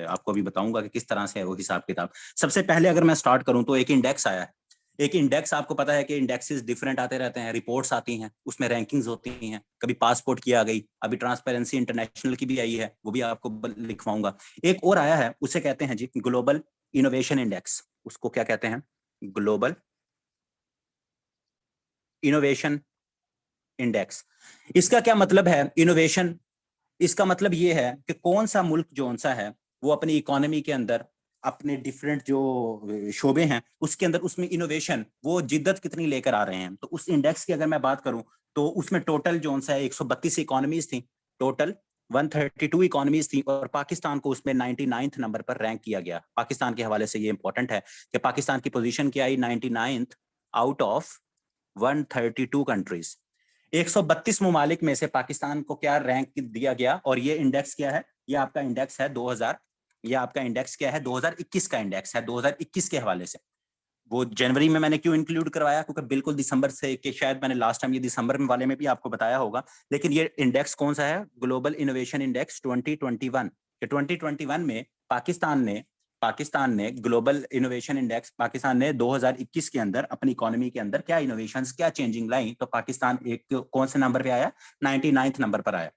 आपको अभी बताऊंगा कि किस तरह से है वो हिसाब किताब। सबसे पहले अगर मैं स्टार्ट करूं तो एक इंडेक्स आया है। एक इंडेक्स, आपको पता है कि इंडेक्सेस डिफरेंट आते रहते हैं, रिपोर्ट्स आती हैं, उसमें रैंकिंग्स होती हैं, कभी पासपोर्ट की आ गई, अभी ट्रांसपेरेंसी इंटरनेशनल की भी आई है, वो भी आपको लिखवाऊंगा। एक और आया है, उसे कहते हैं जी ग्लोबल इनोवेशन इंडेक्स। उसको क्या कहते हैं? Global innovation index. इसका क्या मतलब है इनोवेशन? इसका मतलब ये है कि कौन सा मुल्क जो सा है वो अपनी इकोनॉमी के अंदर अपने डिफरेंट जो शोबे हैं उसके अंदर उसमें इनोवेशन वो जिद्दत कितनी लेकर आ रहे हैं। तो उस इंडेक्स की अगर मैं बात करूं तो उसमें टोटल जो सा है 132 इकोनॉमीज थी, टोटल 132 इकोनॉमीज थी, और पाकिस्तान को उसमें 99th नंबर पर रैंक किया गया। पाकिस्तान के हवाले से ये इंपॉर्टेंट है कि पाकिस्तान की पोजीशन क्या आई, 99th आउट ऑफ 132 कंट्रीज। 132 ममालिक में से पाकिस्तान को क्या रैंक दिया गया, और ये इंडेक्स क्या है? ये आपका इंडेक्स है 2000, ये आपका इंडेक्स क्या है? 2021 का इंडेक्स है, 2021 के हवाले से। वो जनवरी में मैंने क्यों इंक्लूड करवाया? क्योंकि बिल्कुल दिसंबर से, कि शायद मैंने लास्ट टाइम ये दिसंबर में वाले में भी आपको बताया होगा, लेकिन ये इंडेक्स कौन सा है? Global innovation index 2021। 2021 में पाकिस्तान ने ग्लोबल इनोवेशन इंडेक्स, पाकिस्तान ने 2021 के अंदर अपनी इकोनॉमी के अंदर क्या इनोवेशंस, क्या चेंजिंग लाई, तो पाकिस्तान एक कौन से नंबर पे आया? 99th नंबर पर आया।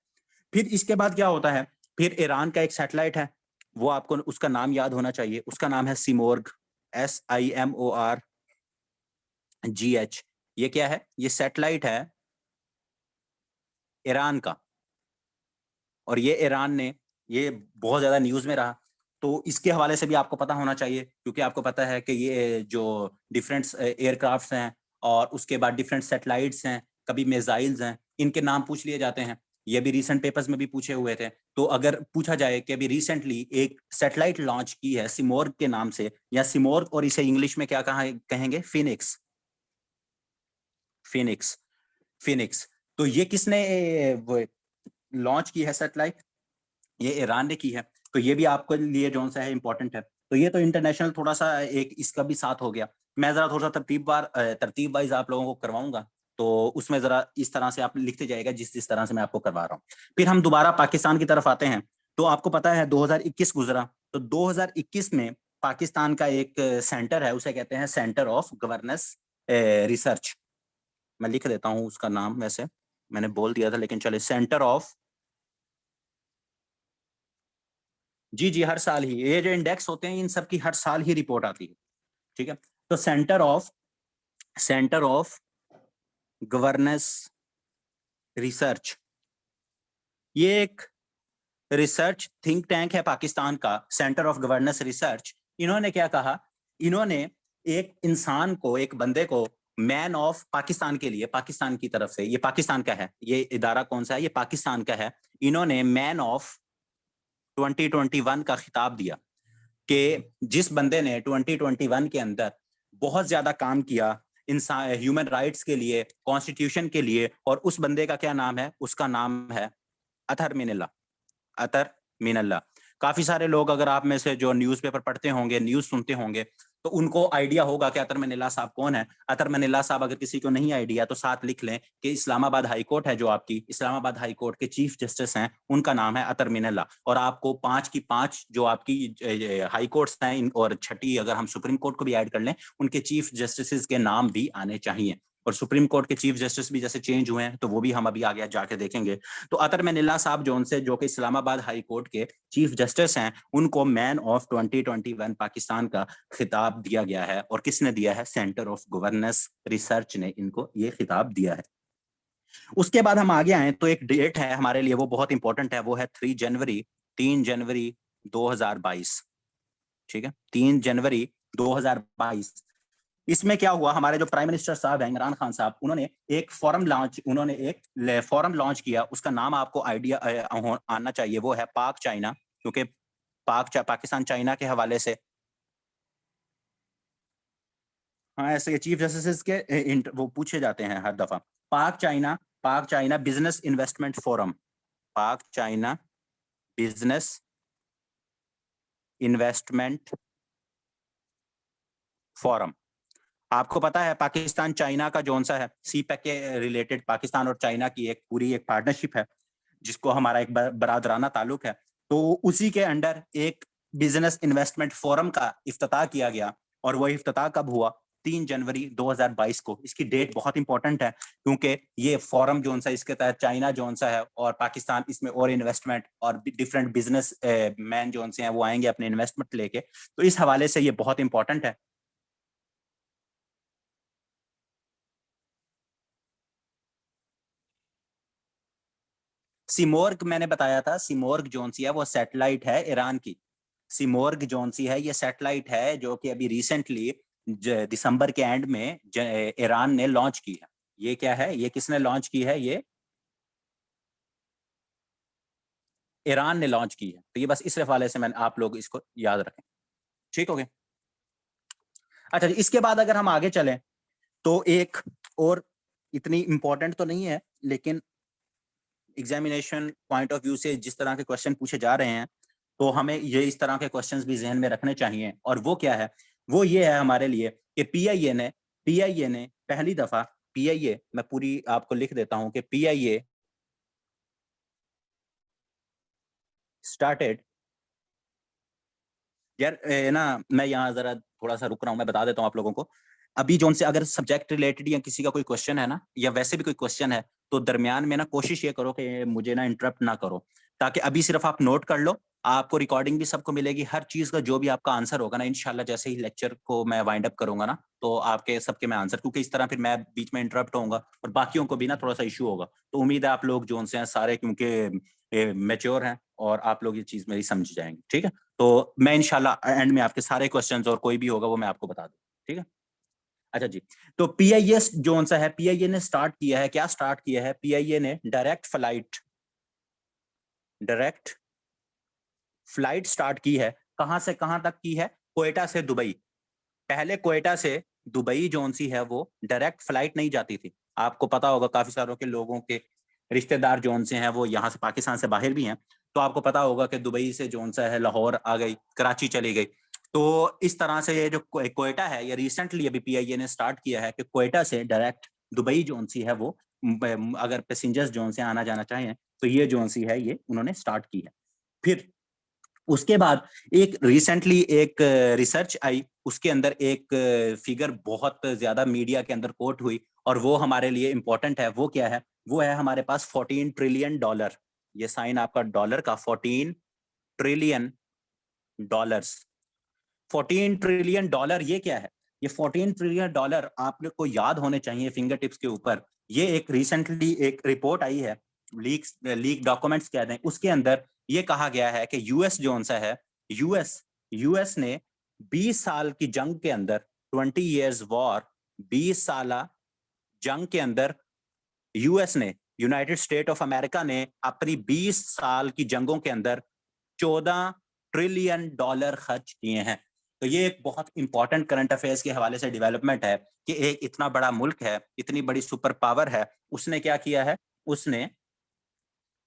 फिर इसके बाद क्या होता है? फिर ईरान का एक सैटेलाइट है, वो आपको उसका नाम याद होना चाहिए, उसका नाम है सिमोर्ग, SIMORGH। ये क्या है? ये सैटेलाइट है ईरान का, और ये ईरान ने, ये बहुत ज्यादा न्यूज में रहा, तो इसके हवाले से भी आपको पता होना चाहिए, क्योंकि आपको पता है कि ये जो डिफरेंट एयरक्राफ्ट्स हैं और उसके बाद डिफरेंट सैटेलाइट्स हैं, कभी मिसाइल्स हैं, इनके नाम पूछ लिए जाते हैं। ये भी रिसेंट पेपर्स में भी पूछे हुए थे। तो अगर पूछा जाए कि अभी रिसेंटली एक सैटेलाइट लॉन्च की है सिमोर्ग के नाम से, या सिमोर्ग, और इसे इंग्लिश में क्या कहेंगे? Phoenix, Phoenix, Phoenix. तो ये किसने लॉन्च की है सैटेलाइट? ये ईरान ने की है। तो ये भी आपके लिए जो सा है इंपॉर्टेंट है। तो ये तो इंटरनेशनल थोड़ा सा एक इसका भी साथ हो गया। मैं जरा थोड़ा सा तरतीब वाइज आप लोगों को करवाऊंगा, तो उसमें जरा इस तरह से आप लिखते जाएगा जिस जिस तरह से मैं आपको करवा रहा हूँ। फिर हम दोबारा पाकिस्तान की तरफ आते हैं। तो आपको पता है 2021 गुजरा, तो 2021 में पाकिस्तान का एक सेंटर है, उसे कहते हैं सेंटर ऑफ गवर्नेंस रिसर्च। मैं लिख देता हूँ उसका नाम, वैसे मैंने बोल दिया था लेकिन चले, सेंटर ऑफ, जी जी, हर साल ही ये जो इंडेक्स होते हैं इन सब की हर साल ही रिपोर्ट आती है। ठीक है। तो सेंटर ऑफ गवर्नेंस रिसर्च, ये एक रिसर्च थिंक टैंक है पाकिस्तान का, सेंटर ऑफ गवर्नेंस रिसर्च। इन्होंने क्या कहा? इन्होंने एक इंसान को, एक बंदे को मैन ऑफ पाकिस्तान के लिए, पाकिस्तान की तरफ से, ये पाकिस्तान का है, ये इदारा कौन सा है? ये पाकिस्तान का है। इन्होंने मैन ऑफ 2021 का खिताब दिया कि जिस बंदे ने 2021 के अंदर बहुत ज्यादा काम किया इंसान ह्यूमन राइट्स के लिए, कॉन्स्टिट्यूशन के लिए, और उस बंदे का क्या नाम है? उसका नाम है अतर मिनल्ला, अतर मिनल्ला। काफी सारे लोग, अगर आप में से जो न्यूज़पेपर पढ़ते होंगे, न्यूज़ सुनते होंगे, तो उनको आइडिया होगा कि अतर मिनल्ला साहब कौन है। अतर मिनल्ला साहब, अगर किसी को नहीं आइडिया तो साथ लिख लें कि इस्लामाबाद हाई कोर्ट है जो आपकी, इस्लामाबाद हाई कोर्ट के चीफ जस्टिस हैं, उनका नाम है अतर मिनल्ला। और आपको 5 की 5 जो आपकी हाई कोर्ट्स हैं, और छठी अगर हम सुप्रीम कोर्ट को भी ऐड कर लें, उनके चीफ जस्टिस के नाम भी आने चाहिए। और सुप्रीम कोर्ट के चीफ जस्टिस भी जैसे चेंज हुए हैं, तो वो भी हम अभी आगे जाके देखेंगे। तो अतर मिनल्ला साहब जो कि इस्लामाबाद हाई कोर्ट के चीफ जस्टिस हैं, उनको मैन ऑफ 2021 पाकिस्तान का खिताब दिया गया है। और किसने दिया है? सेंटर ऑफ गवर्नेंस रिसर्च ने इनको ये खिताब दिया है। उसके बाद हम आगे आए तो एक डेट है हमारे लिए, वो बहुत इंपॉर्टेंट है, वो है 3 जनवरी 2022। ठीक है, 3 जनवरी 2022। इसमें क्या हुआ? हमारे जो प्राइम मिनिस्टर साहब हैं, इमरान खान साहब, उन्होंने एक फोरम लॉन्च किया। उसका नाम आपको आइडिया आना चाहिए, वो है पाक चाइना, क्योंकि पाकिस्तान चाइना के हवाले से, हाँ, ऐसे चीफ जस्टिस के वो पूछे जाते हैं हर दफा। पाक चाइना बिजनेस इन्वेस्टमेंट फोरम, पाक चाइना बिजनेस इन्वेस्टमेंट फोरम। आपको पता है पाकिस्तान चाइना का जोन सा है, सी पैक के रिलेटेड पाकिस्तान और चाइना की एक पूरी एक पार्टनरशिप है, जिसको हमारा एक बरादराना ताल्लुक है। तो उसी के अंडर एक बिजनेस इन्वेस्टमेंट फोरम का इफ्तिताह किया गया, और वो इफ्तिताह कब हुआ? 3 जनवरी 2022 को। इसकी डेट बहुत इंपॉर्टेंट है क्योंकि ये फोरम जो सा इसके तहत चाइना जो सा है और पाकिस्तान इसमें और इन्वेस्टमेंट और डिफरेंट बिजनेस मैन जो से हैं वो आएंगे अपने इन्वेस्टमेंट लेके, तो इस हवाले से ये बहुत इंपॉर्टेंट है। सिमोर्ग मैंने बताया था, सिमोर्ग जोन सी है वो सैटेलाइट है ईरान की। सिमोर्ग जोन सी है ये सैटेलाइट है जो कि अभी रिसेंटली दिसंबर के एंड में ईरान ने लॉन्च की है। ये क्या है? ये किसने लॉन्च की है? ये ईरान ने लॉन्च की है। तो ये बस इस हवाले से मैंने आप लोग इसको याद रखें। ठीक हो गया? अच्छा जी, इसके बाद अगर हम आगे चलें तो एक और, इतनी इंपॉर्टेंट तो नहीं है लेकिन एग्जामिनेशन पॉइंट ऑफ व्यू से जिस तरह के क्वेश्चन पूछे जा रहे हैं तो हमें ये इस तरह के क्वेश्चंस भी जहन में रखने चाहिए। और वो क्या है? वो ये है हमारे लिए कि पीआईए ने पहली दफा, पीआईए मैं पूरी आपको लिख देता हूं कि पीआईए स्टार्टेड, यार ना मैं यहाँ जरा थोड़ा सा रुक रहा हूँ, मैं बता देता हूँ आप लोगों को। अभी जो उनसे अगर सब्जेक्ट रिलेटेड या किसी का कोई क्वेश्चन है ना, या वैसे भी कोई क्वेश्चन है, तो दरमियान में ना कोशिश ये करो कि मुझे ना इंटरप्ट ना करो, ताकि अभी सिर्फ आप नोट कर लो। आपको रिकॉर्डिंग भी सबको मिलेगी, हर चीज का जो भी आपका आंसर होगा ना, इंशाल्लाह जैसे ही लेक्चर को मैं वाइंड अप करूंगा ना, तो आपके सबके मैं आंसर, क्योंकि इस तरह फिर मैं बीच में इंटरप्ट होऊंगा और बाकियों को भी ना थोड़ा सा इशू होगा। तो उम्मीद है आप लोग जो उनसे हैं सारे, क्योंकि मेच्योर हैं और आप लोग ये चीज मेरी समझ जाएंगे। ठीक है? तो मैं इंशाल्लाह एंड में आपके सारे क्वेश्चंस और कोई भी होगा वो मैं आपको बता दूं। ठीक है? अच्छा जी, तो पीआईए जो सा है, पीआईए ने स्टार्ट किया है, क्या स्टार्ट किया है? पीआईए ने डायरेक्ट फ्लाइट स्टार्ट की है। कहां से कहां तक की है? क्वेटा से दुबई। पहले क्वेटा से दुबई जोन सी है वो डायरेक्ट फ्लाइट नहीं जाती थी। आपको पता होगा काफी सारों के लोगों के रिश्तेदार जोन से हैं वो यहाँ से पाकिस्तान से बाहर भी हैं, तो आपको पता होगा कि दुबई से जोन सा है लाहौर आ गई, कराची चली गई। तो इस तरह से ये जो क्वेटा है, ये रिसेंटली अभी पीआईए ने स्टार्ट किया है कि क्वेटा से डायरेक्ट दुबई जोन सी है वो, अगर पैसेंजर्स जोन से आना जाना चाहें तो ये जोन सी है ये उन्होंने स्टार्ट की है। फिर उसके बाद एक रिसेंटली एक रिसर्च आई, उसके अंदर एक फिगर बहुत ज्यादा मीडिया के अंदर कोट हुई और वो हमारे लिए इंपॉर्टेंट है। वो क्या है? वो है हमारे पास $14 ट्रिलियन। ये साइन आपका डॉलर का, $14 ट्रिलियन। $14 ट्रिलियन ये क्या है? ये $14 ट्रिलियन आपने को याद होने चाहिए फिंगर टिप्स के ऊपर। ये एक रिसेंटली एक रिपोर्ट आई है, लीक डॉक्यूमेंट्स कहते हैं, उसके अंदर ये कहा गया है कि यूएस जो सा है, यूएस यूएस ने 20 साल की जंग के अंदर, 20 years वॉर, 20 साल जंग के अंदर यूएस ने, यूनाइटेड स्टेट ऑफ अमेरिका ने अपनी 20 साल की जंगों के अंदर $14 ट्रिलियन खर्च किए हैं। तो ये एक बहुत इंपॉर्टेंट करंट अफेयर्स के हवाले से डेवलपमेंट है कि एक इतना बड़ा मुल्क है, इतनी बड़ी सुपर पावर है, उसने क्या किया है? उसने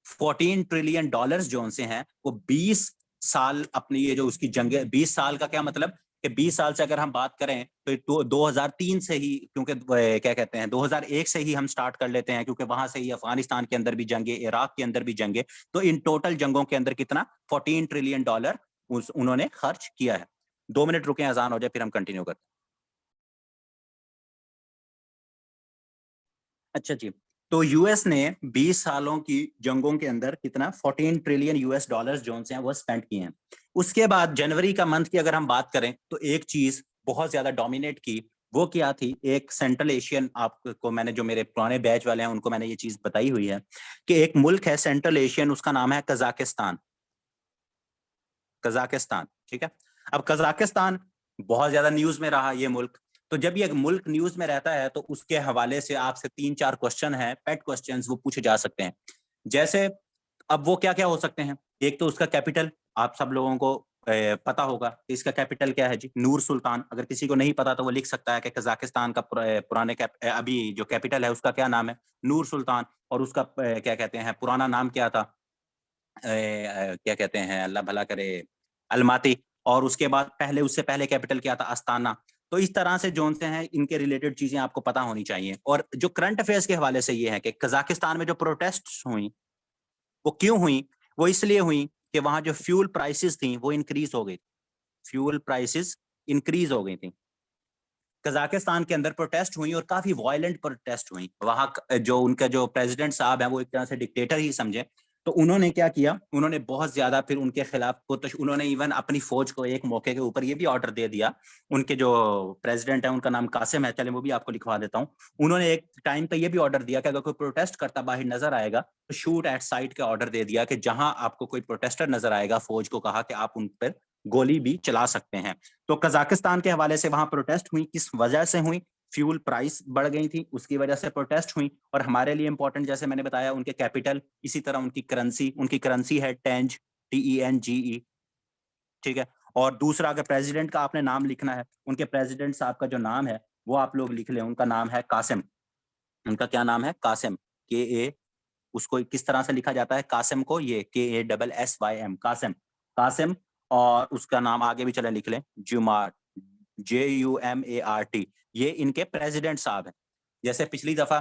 $14 ट्रिलियन जो से हैं वो 20 साल अपनी, ये जो उसकी जंग, 20 साल का क्या मतलब कि 20 साल से अगर हम बात करें तो 2003 से ही, क्योंकि क्या कहते हैं 2001 से ही हम स्टार्ट कर लेते हैं, क्योंकि वहां से ही अफगानिस्तान के अंदर भी जंगे, इराक के अंदर भी जंगे, तो इन टोटल जंगों के अंदर कितना? $14 ट्रिलियन उन्होंने खर्च किया है। 2 मिनट रुके, अजान हो जाए फिर हम कंटिन्यू करते हैं। अच्छा जी, तो यूएस ने 20 सालों की जंगों के अंदर कितना? $14 ट्रिलियन जो हैं वो स्पेंड किए हैं। उसके बाद जनवरी का मंथ की अगर हम बात करें तो एक चीज बहुत ज्यादा डोमिनेट की, वो क्या थी? एक सेंट्रल एशियन, आपको मैंने जो मेरे पुराने बैच वाले हैं उनको मैंने ये चीज बताई हुई है कि एक मुल्क है सेंट्रल एशियन, उसका नाम है कजाकिस्तान। कजाकिस्तान, ठीक है? अब कजाकिस्तान बहुत ज्यादा न्यूज में रहा ये मुल्क। तो जब ये मुल्क न्यूज में रहता है तो उसके हवाले से आपसे 3-4 क्वेश्चन है, पेट क्वेश्चन वो पूछे जा सकते हैं। जैसे अब वो क्या क्या हो सकते हैं? एक तो उसका कैपिटल, आप सब लोगों को पता होगा कि इसका कैपिटल क्या है जी? नूर सुल्तान। अगर किसी को नहीं पता तो वो लिख सकता है कि कजाकिस्तान का पुराने अभी जो कैपिटल है उसका क्या नाम है? नूर सुल्तान। और उसका क्या कहते हैं पुराना नाम क्या था? क्या कहते हैं, अल्लाह भला करे, अलमाती। और उसके बाद पहले, उससे पहले कैपिटल क्या था? अस्ताना। तो इस तरह से जोन से हैं, इनके रिलेटेड चीजें आपको पता होनी चाहिए। और जो करंट अफेयर्स के हवाले से ये है कि कजाकिस्तान में जो प्रोटेस्ट हुई वो क्यों हुई? वो इसलिए हुई कि वहां जो फ्यूल प्राइसेस थी वो इंक्रीज हो गई, फ्यूल प्राइसेस इंक्रीज हो गई थी। कजाकिस्तान के अंदर प्रोटेस्ट हुई और काफी वायलेंट प्रोटेस्ट हुई। वहां जो उनका जो प्रेसिडेंट साहब है वो एक तरह से डिक्टेटर ही समझे, तो उन्होंने क्या किया, उन्होंने बहुत ज्यादा फिर उनके खिलाफ उन्होंने इवन अपनी फौज को एक मौके के ऊपर ये भी ऑर्डर दे दिया। उनके जो प्रेसिडेंट है उनका नाम कासिम है, चले वो भी आपको लिखवा देता हूँ। उन्होंने एक टाइम पे ये भी ऑर्डर दिया कि अगर कोई प्रोटेस्ट करता बाहर नजर आएगा तो शूट एट साइट का ऑर्डर दे दिया कि जहां आपको कोई प्रोटेस्टर नजर आएगा, फौज को कहा कि आप उन पर गोली भी चला सकते हैं। तो कजाकिस्तान के हवाले से वहां प्रोटेस्ट हुई, किस वजह से हुई, फ्यूल प्राइस बढ़ गई थी उसकी वजह से प्रोटेस्ट हुई। और हमारे लिए इंपॉर्टेंट जैसे मैंने बताया उनके कैपिटल, इसी तरह उनकी करेंसी है टेंज, TENGE, ठीक है। और दूसरा अगर प्रेसिडेंट का आपने नाम लिखना है, उनके प्रेसिडेंट साहब का जो नाम है वो आप लोग लिख लें, उनका नाम है कासिम। उनका क्या नाम है? कासिम, KA, उसको किस तरह से लिखा जाता है कासिम को? ये KASSYM, कासिम, कासिम। और उसका नाम आगे भी चले लिख लें, जुमार, JUMART। ये इनके प्रेसिडेंट साहब हैं। जैसे पिछली दफा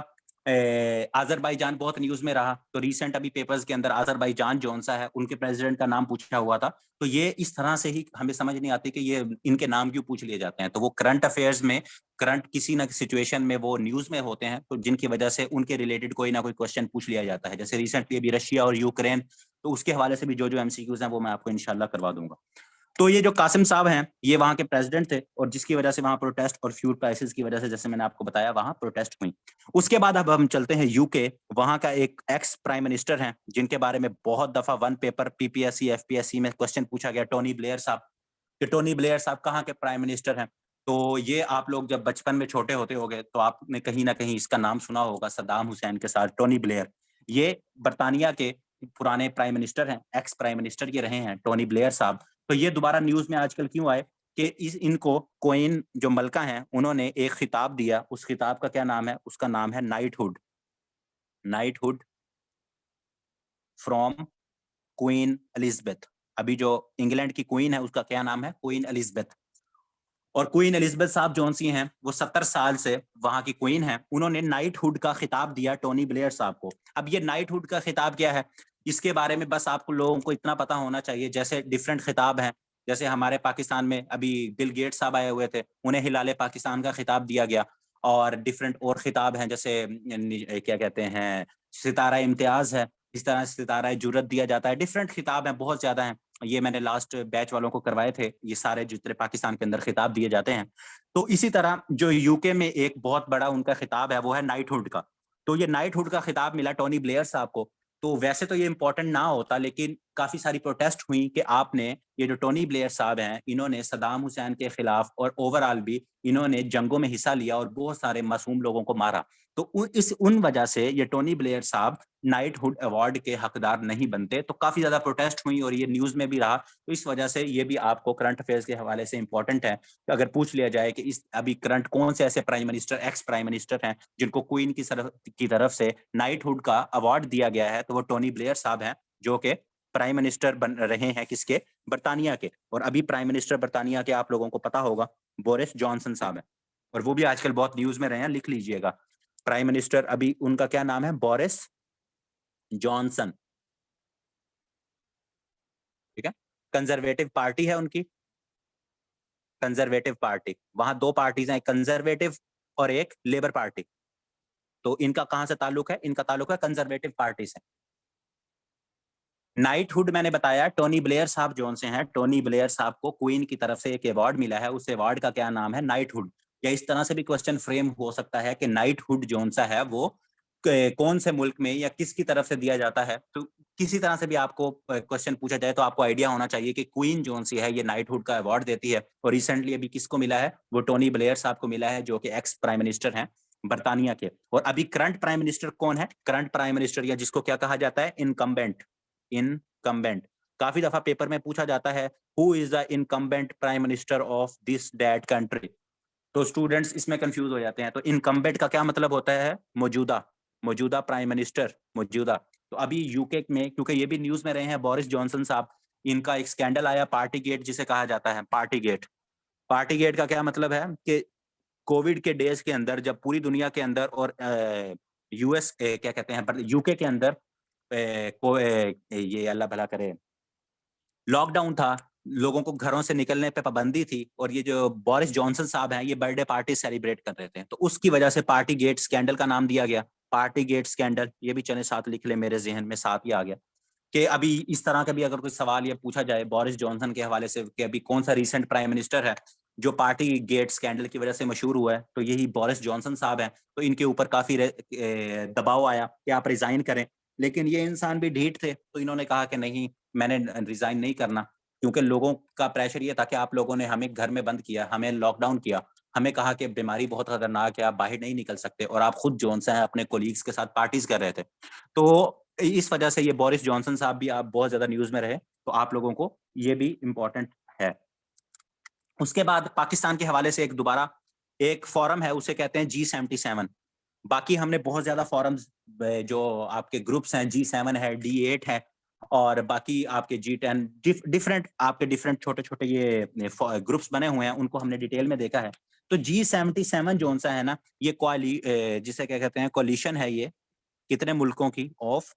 अजरबैजान बहुत न्यूज में रहा, तो रिसेंट अभी पेपर्स के अंदर अजरबैजान जौन सा है उनके प्रेसिडेंट का नाम पूछा हुआ था। तो ये इस तरह से ही हमें समझ नहीं आती कि ये इनके नाम क्यों पूछ लिए जाते हैं। तो वो करंट अफेयर्स में, करंट किसी ना सिचुएशन में वो न्यूज में होते हैं, तो जिनकी वजह से उनके रिलेटेड कोई ना कोई क्वेश्चन पूछ लिया जाता है। जैसे रिसेंटली अभी रशिया और यूक्रेन, तो उसके हवाले से भी जो MCQs हैं वो मैं आपको इंशाल्लाह करवा दूंगा। तो ये जो कासिम साहब हैं ये वहां के प्रेसिडेंट थे, और जिसकी वजह से वहां प्रोटेस्ट और फ्यूल प्राइसेस की वजह से, जैसे मैंने आपको बताया, वहां प्रोटेस्ट हुई। उसके बाद अब हम चलते हैं यूके। वहां का एक एक्स प्राइम मिनिस्टर हैं जिनके बारे में बहुत दफा वन पेपर PPSC FPSC में क्वेश्चन पूछा गया, टोनी ब्लेयर साहब। कि टोनी ब्लेयर साहब कहाँ के प्राइम मिनिस्टर हैं? तो ये आप लोग जब बचपन में छोटे होते होंगे तो आपने कहीं ना कहीं इसका नाम सुना होगा, सद्दाम हुसैन के साथ टोनी ब्लेयर। ये बर्तानिया के पुराने प्राइम मिनिस्टर हैं, एक्स प्राइम मिनिस्टर ये रहे हैं टोनी ब्लेयर साहब। तो ये दोबारा न्यूज में आजकल क्यों आए कि इनको क्वीन जो मलका हैं उन्होंने एक खिताब दिया, उस खिताब का क्या नाम है? उसका नाम है knighthood, knighthood from queen Elizabeth. अभी जो इंग्लैंड की क्वीन है उसका क्या नाम है? Queen Elizabeth. और क्वीन एलिजाबेथ साहब जौन सी हैं वो 70 साल से वहां की क्वीन है, उन्होंने नाइटहुड का खिताब दिया टोनी ब्लेयर साहब को। अब ये नाइटहुड का खिताब क्या है, इसके बारे में बस आपको लोगों को इतना पता होना चाहिए, जैसे डिफरेंट खिताब हैं। जैसे हमारे पाकिस्तान में अभी बिल गेट्स साहब आए हुए थे, उन्हें हिलाले पाकिस्तान का खिताब दिया गया। और डिफरेंट और खिताब हैं, जैसे क्या कहते हैं, सितारा इम्तियाज है, इस तरह सितारा जुर्रत दिया जाता है। डिफरेंट खिताब हैं, बहुत ज्यादा हैं। ये मैंने लास्ट बैच वालों को करवाए थे, ये सारे जितने पाकिस्तान के अंदर खिताब दिए जाते हैं। तो इसी तरह जो यूके में एक बहुत बड़ा उनका खिताब है वो है नाइटहुड का। तो ये नाइटहुड का खिताब मिला टोनी ब्लेयर साहब को। तो वैसे तो ये इंपॉर्टेंट ना होता, लेकिन काफी सारी प्रोटेस्ट हुई कि आपने, ये जो टोनी ब्लेयर साहब हैं इन्होंने सद्दाम हुसैन के खिलाफ और ओवरऑल भी इन्होंने जंगों में हिस्सा लिया और बहुत सारे मासूम लोगों को मारा। तो उन वजह से ये टोनी ब्लेयर साहब नाइटहुड अवार्ड के हकदार नहीं बनते। तो काफी ज्यादा प्रोटेस्ट हुई और ये न्यूज में भी रहा। तो इस वजह से ये भी आपको करंट अफेयर्स के हवाले से इंपॉर्टेंट है। तो अगर पूछ लिया जाए कि इस अभी करंट कौन से ऐसे prime minister, ex prime minister हैं जिनको क्वीन की तरफ से नाइटहुड का अवार्ड दिया गया है, तो वो टोनी ब्लेयर साहब हैं, जो कि प्राइम मिनिस्टर बन रहे हैं किसके? बर्तानिया के। और अभी प्राइम मिनिस्टर बर्तानिया के आप लोगों को पता होगा बोरिस जॉनसन साहब हैं, और वो भी आजकल बहुत न्यूज में रहे हैं, लिख लीजिएगा। प्राइम मिनिस्टर अभी उनका क्या नाम है? बोरिस जॉनसन, ठीक है। कंजर्वेटिव पार्टी है उनकी, कंजर्वेटिव पार्टी। वहां दो पार्टीज हैं, कंजर्वेटिव और एक लेबर पार्टी। तो इनका कहां से ताल्लुक है? इनका ताल्लुक है कंजर्वेटिव पार्टी से। नाइटहुड मैंने बताया टोनी ब्लेयर साहब जोन से हैं, टोनी ब्लेयर साहब को क्वीन की तरफ से एक अवार्ड मिला है, उस अवार्ड का क्या नाम है? नाइटहुड। या इस तरह से भी क्वेश्चन फ्रेम हो सकता है कि नाइटहुड जोन सा है वो कौन से मुल्क में या किसकी तरफ से दिया जाता है। तो किसी तरह से भी आपको क्वेश्चन पूछा जाए तो आपको आइडिया होना चाहिए कि क्वीन जोन सी है ये नाइटहुड का अवार्ड देती है। और रिसेंटली अभी किसको मिला है? वो टोनी ब्लेयर साहब को मिला है, जो कि एक्स प्राइम मिनिस्टर हैं बर्तानिया के। और अभी करंट प्राइम मिनिस्टर कौन है? करंट प्राइम मिनिस्टर, या जिसको क्या कहा जाता है? Incumbent, incumbent. काफी दफा पेपर में पूछा जाता है who is the incumbent prime minister of this that country. तो स्टूडेंट्स इसमें कंफ्यूज हो जाते हैं। तो इनकम्बेंट का क्या मतलब होता है? मौजूदा, मौजूदा प्राइम मिनिस्टर, मौजूदा। तो अभी यूके में, क्योंकि ये भी न्यूज में रहे हैं, बोरिस जॉनसन साहब, इनका एक स्कैंडल आया पार्टी गेट जिसे कहा जाता है, पार्टी गेट। पार्टी गेट का क्या मतलब है कि कोविड के डेज के अंदर जब पूरी दुनिया के अंदर और क्या कहते हैं यूके के अंदर ये अल्लाह भला करे, लॉकडाउन था, लोगों को घरों से निकलने पे पाबंदी थी, और ये जो बोरिस जॉनसन साहब हैं ये बर्थडे पार्टी सेलिब्रेट कर रहे थे, तो उसकी वजह से पार्टी गेट स्कैंडल का नाम दिया गया। पार्टी गेट स्कैंडल, ये भी चले साथ लिख ले, मेरे जहन में साथ ही आ गया कि अभी इस तरह का भी अगर कोई सवाल ये पूछा जाए बोरिस जॉनसन के हवाले से कि अभी कौन सा रिसेंट प्राइम मिनिस्टर है जो पार्टी गेट स्कैंडल की वजह से मशहूर हुआ है, तो यही बोरिस जॉनसन साहब हैं। तो इनके ऊपर काफी दबाव आया कि आप रिजाइन करें, लेकिन ये इंसान भी ढीठ थे, तो इन्होंने कहा कि नहीं, मैंने रिजाइन नहीं करना, क्योंकि लोगों का प्रेशर ये था कि आप लोगों ने हमें घर में बंद किया, हमें लॉकडाउन किया, हमें कहा कि बीमारी बहुत खतरनाक है, आप बाहर नहीं निकल सकते, और आप खुद जोन सा है अपने कोलीग्स के साथ पार्टीज कर रहे थे। तो इस वजह से ये बोरिस जॉनसन साहब भी आप बहुत ज्यादा न्यूज में रहे, तो आप लोगों को ये भी इम्पोर्टेंट है। उसके बाद पाकिस्तान के हवाले से एक दोबारा एक फोरम है, उसे कहते हैं G77। बाकी हमने बहुत ज्यादा फोरम्स जो आपके ग्रुप्स हैं, G7 है, D8 है, और बाकी आपके G10 डिफरेंट आपके डिफरेंट छोटे छोटे ये ग्रुप्स बने हुए हैं, उनको हमने डिटेल में देखा है। तो G77 जो सा है ना, ये जिसे क्या कहते हैं, कोलिशन है, ये कितने मुल्कों की, ऑफ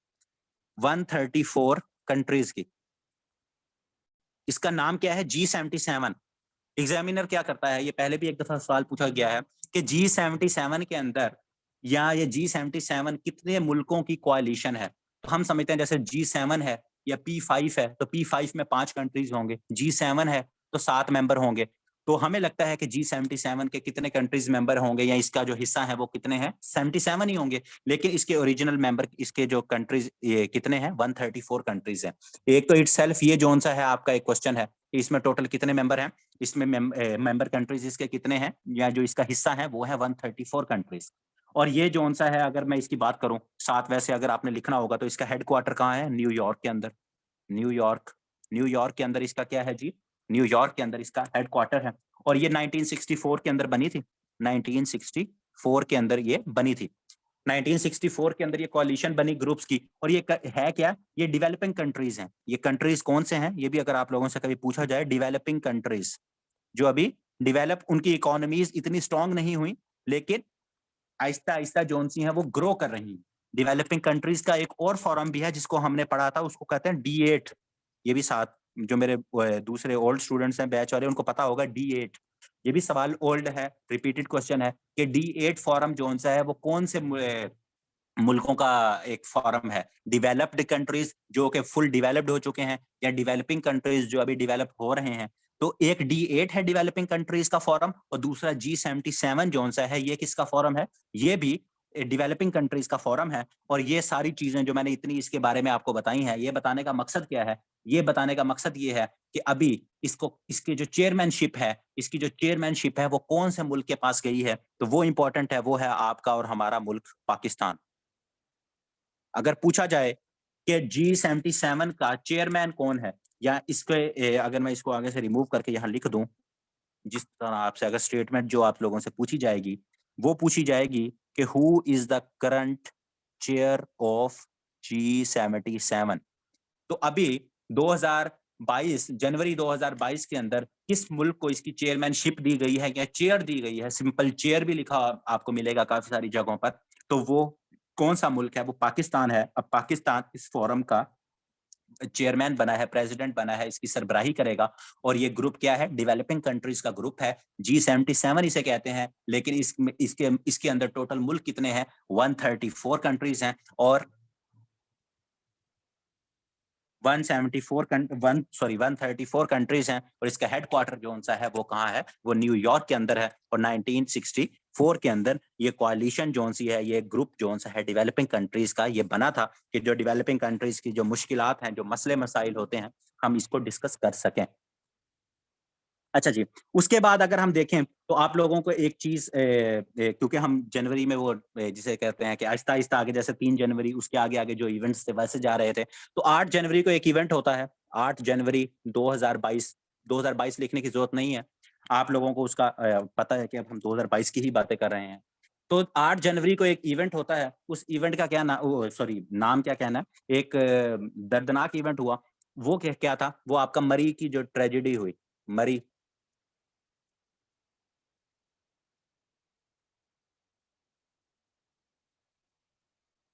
134 कंट्रीज की। इसका नाम क्या है, G77। एग्जामिनर क्या करता है, ये पहले भी एक दफा सवाल पूछा गया है कि G77 के अंदर या ये G77 कितने मुल्कों की कोalition है। तो हम समझते हैं जैसे G7 है या P5 है, तो P5 में 5 कंट्रीज होंगे, G7 है तो 7 मेंबर होंगे। तो हमें लगता है कि G77 के कितने कंट्रीज मेंबर होंगे, या इसका जो हिस्सा है वो कितने हैं, 77 ही होंगे। लेकिन इसके ओरिजिनल मेंबर, इसके जो कंट्रीज ये कितने हैं, 134 कंट्रीज हैं। एक तो इटसेल्फ ये जोन सा है आपका एक क्वेश्चन है कि इसमें टोटल कितने मेंबर हैं, इसमें मेंबर कंट्रीज इसके कितने हैं, या जो इसका हिस्सा है वो है 134 कंट्रीज। और ये जोन सा है, अगर मैं इसकी बात करूं साथ, वैसे अगर आपने लिखना होगा तो इसका हेडक्वार्टर कहाँ है, न्यूयॉर्क के अंदर। न्यूयॉर्क, न्यूयॉर्क के अंदर इसका क्या है जी, न्यूयॉर्क के अंदर इसका हेडक्वार्टर है। और ये 1964 के अंदर बनी थी, 1964 के अंदर ये बनी थी। 1964 के अंदर ये कोalition बनी ग्रुप्स की, और ये है क्या, ये डेवलपिंग कंट्रीज हैं। ये कंट्रीज कौन से हैं, ये भी अगर आप लोगों से कभी पूछा जाए, डेवलपिंग कंट्रीज जो अभी डेवलप, उनकी इकोनॉमीज इतनी स्ट्रांग नहीं हुई, लेकिन आहिस्ता आहिस्ता जोन सी हैं वो ग्रो कर रही हैं। डेवलपिंग कंट्रीज का एक और फॉरम भी है जिसको हमने पढ़ा था, उसको कहते हैं D8। ये भी साथ, जो मेरे दूसरे ओल्ड स्टूडेंट्स हैं बैच वाले, उनको पता होगा D8। ये भी सवाल ओल्ड है, रिपीटेड क्वेश्चन है कि D8 फॉरम जोन सा है वो कौन से मुल्कों का एक फॉरम है, डेवलप्ड कंट्रीज जो कि फुल डेवलप्ड हो चुके हैं, या डेवलपिंग कंट्रीज जो अभी डेवलप हो रहे हैं। तो एक D8 है डेवलपिंग कंट्रीज का फॉरम, और दूसरा G77 जोन सा है, ये किसका फॉरम है, ये भी डेवलपिंग कंट्रीज का फॉरम है। और ये सारी चीजें जो मैंने इतनी इसके बारे में आपको बताई हैं, ये बताने का मकसद क्या है, ये बताने का मकसद ये है कि अभी इसको, इसकी जो चेयरमैनशिप है, इसकी जो चेयरमैनशिप है वो कौन से मुल्क के पास गई है, तो वो इंपॉर्टेंट है, वो है आपका और हमारा मुल्क पाकिस्तान। अगर पूछा जाए कि G77 का चेयरमैन कौन है, या इसके अगर मैं इसको आगे से रिमूव करके यहाँ लिख दूं, जिस तरह आपसे अगर स्टेटमेंट जो आप लोगों से पूछी जाएगी, वो पूछी जाएगी कि who is the current chair of G77। तो अभी 2022 जनवरी 2022 के अंदर किस मुल्क को इसकी चेयरमैनशिप दी गई है, या चेयर दी गई है, सिंपल चेयर भी लिखा आपको मिलेगा काफी सारी जगहों पर, तो वो कौन सा मुल्क है, वो पाकिस्तान है। अब पाकिस्तान इस फोरम का चेयरमैन बना है, प्रेसिडेंट बना है, इसकी सरबराही करेगा। और ये ग्रुप क्या है, डेवलपिंग कंट्रीज का ग्रुप है, G77 इसे कहते हैं। लेकिन इसके अंदर टोटल मुल्क कितने हैं, 134 कंट्रीज हैं, और 134 कंट्रीज हैं, और इसका हेडक्वार्टर जो सा है वो कहाँ है, वो न्यूयॉर्क के अंदर है। और 1964 के अंदर ये कोalition जोन सी है, ये ग्रुप जोन सा है डेवलपिंग कंट्रीज का, ये बना था कि जो डेवलपिंग कंट्रीज की जो मुश्किलात हैं, जो मसले मसाइल होते हैं, हम इसको डिस्कस कर सकें। अच्छा जी, उसके बाद अगर हम देखें तो आप लोगों को एक चीज, क्योंकि हम जनवरी में वो जिसे कहते हैं कि आहिस्ता आहिस्ता आगे, जैसे 3 जनवरी, उसके आगे आगे जो इवेंट्स थे वैसे जा रहे थे, तो 8 जनवरी को एक इवेंट होता है, 8 जनवरी 2022। 2022 लिखने की जरूरत नहीं है, आप लोगों को उसका पता है कि अब हम 2022 की ही बातें कर रहे हैं। तो 8 जनवरी को एक इवेंट होता है, उस इवेंट का क्या नाम, सॉरी नाम क्या कहना है, एक दर्दनाक इवेंट हुआ। वो क्या था, वो आपका मरी की जो ट्रेजेडी हुई, मरी,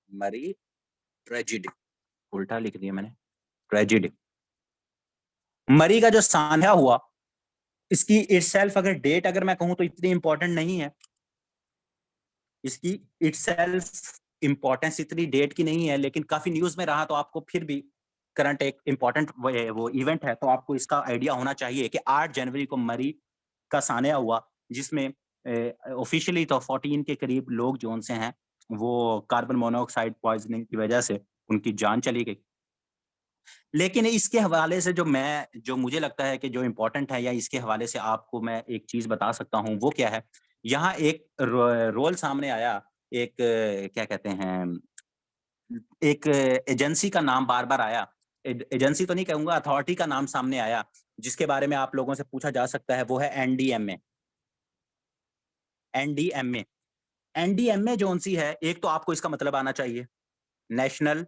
मरी ट्रेजिडी, उल्टा लिख दिया मैंने, ट्रेजिडी। मरी का जो सान्या हुआ, इसकी इटसेल्फ अगर डेट अगर मैं कहूं तो इतनी इंपॉर्टेंट नहीं है, इसकी इटसेल्फ इंपॉर्टेंस इतनी डेट की नहीं है, लेकिन काफी न्यूज में रहा, तो आपको फिर भी करंट एक इंपॉर्टेंट वो इवेंट है, तो आपको इसका आइडिया होना चाहिए कि 8 जनवरी को मरी का सान्या हुआ, जिसमें ऑफिशियली तो 14 के करीब लोग जो से हैं वो कार्बन मोनोऑक्साइड पॉइजनिंग की वजह से उनकी जान चली गई। लेकिन इसके हवाले से जो मुझे लगता है कि जो इम्पोर्टेंट है, या इसके हवाले से आपको मैं एक चीज़ बता सकता हूँ, वो क्या है? यहाँ एक रोल सामने आया, एक क्या कहते हैं, एक एजेंसी का नाम बार-बार आया। एजेंसी तो नहीं कहूँगा, अथॉरिटी का नाम सामने आया, जिसके बारे में आप लोगों से पूछा जा सकता है, वो है एनडीएमए। एनडीएमए। एनडीएमए जौन-सी है, एक तो आपको इसका मतलब आना चाहिए, national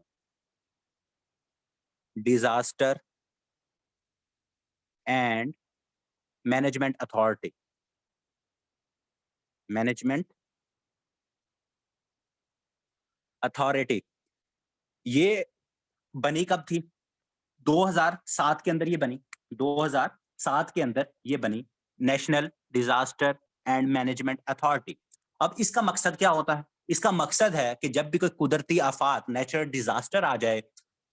disaster and management authority. Management authority. ये बनी कब थी? 2007 के अंदर ये बनी। 2007 के अंदर ये बनी, national disaster and management authority. अब इसका मकसद क्या होता है? इसका मकसद है कि जब भी कोई कुदरती आफात, नेचुरल डिजास्टर आ जाए,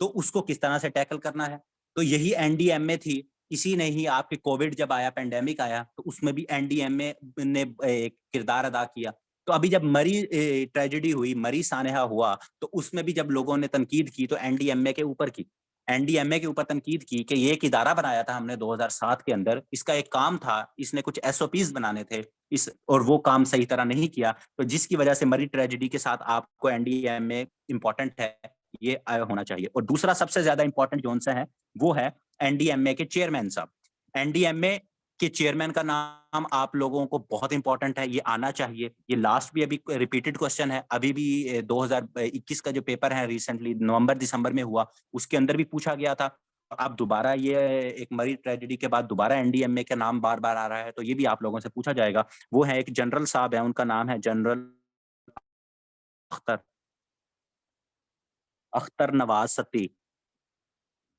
तो उसको किस तरह से टैकल करना है। तो यही एनडीएमए थी। इसी ने ही आपके कोविड जब आया, पेंडेमिक आया, तो उसमें भी एनडीएमए ने एक किरदार अदा किया। तो अभी जब मरी ट्रेजेडी हुई, मरी सानहा हुआ, तो उसमें भी जब लोगों ने तनकीद की, तो एनडीएमए के ऊपर की। एनडीएमए के ऊपर तनकीद की कि ये एक इदारा बनाया था हमने 2007 के अंदर, इसका एक काम था, इसने कुछ एसओपीज़ बनाने थे, इस और वो काम सही तरह नहीं किया, तो जिसकी वजह से मरी ट्रेजेडी के साथ आपको एनडीएमए इम्पोर्टेंट है, ये होना चाहिए। और दूसरा सबसे ज़्यादा इम्पोर्टेंट कौन-सा है, वो है एनडीएमए के चेयरमैन साहब। एनडीएमए के चेयरमैन का नाम आप लोगों को बहुत इम्पोर्टेंट है, ये आना चाहिए। ये लास्ट भी अभी रिपीटेड क्वेश्चन है, अभी भी 2021 का जो पेपर है रिसेंटली नवंबर-दिसंबर में हुआ, उसके अंदर भी पूछा गया था। अब दोबारा ये एक मरी ट्रेजेडी के बाद दोबारा एनडीएमए का नाम बार-बार आ रहा है, तो ये भी आप लोगों से पूछा जाएगा। वो है एक जनरल साहब है, उनका नाम है जनरल अख्तर अख्तर नवाज़ सत्ती।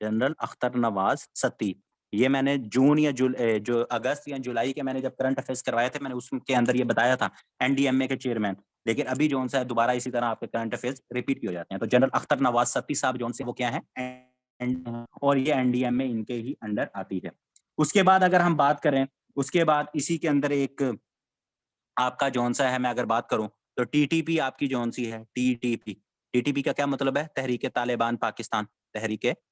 जनरल अख्तर नवाज़ सत्ती। ये मैंने जो अगस्त या जुलाई के मैंने जब करंट अफेयर्स करवाए थे, मैंने उसके अंदर ये बताया था, एनडीएमए के चेयरमैन। लेकिन अभी जो-सा है दोबारा इसी तरह आपके करंट अफेयर्स रिपीट भी हो जाते हैं। तो जनरल अख्तर नवाज़ सत्ती साहब जो-से वो क्या हैं, और ये एनडीएमए इनके ही अंडर आती है। उसके बाद अगर हम बात करें, उसके बाद इसी के अंदर एक आपका जौन-सा है, मैं अगर बात करूँ, तो टीटीपी आपकी जौन-सी है, टीटीपी। टीटीपी का क्या मतलब है? तहरीक-ए-तालिबान पाकिस्तान। तहरीक-ए-तालिबान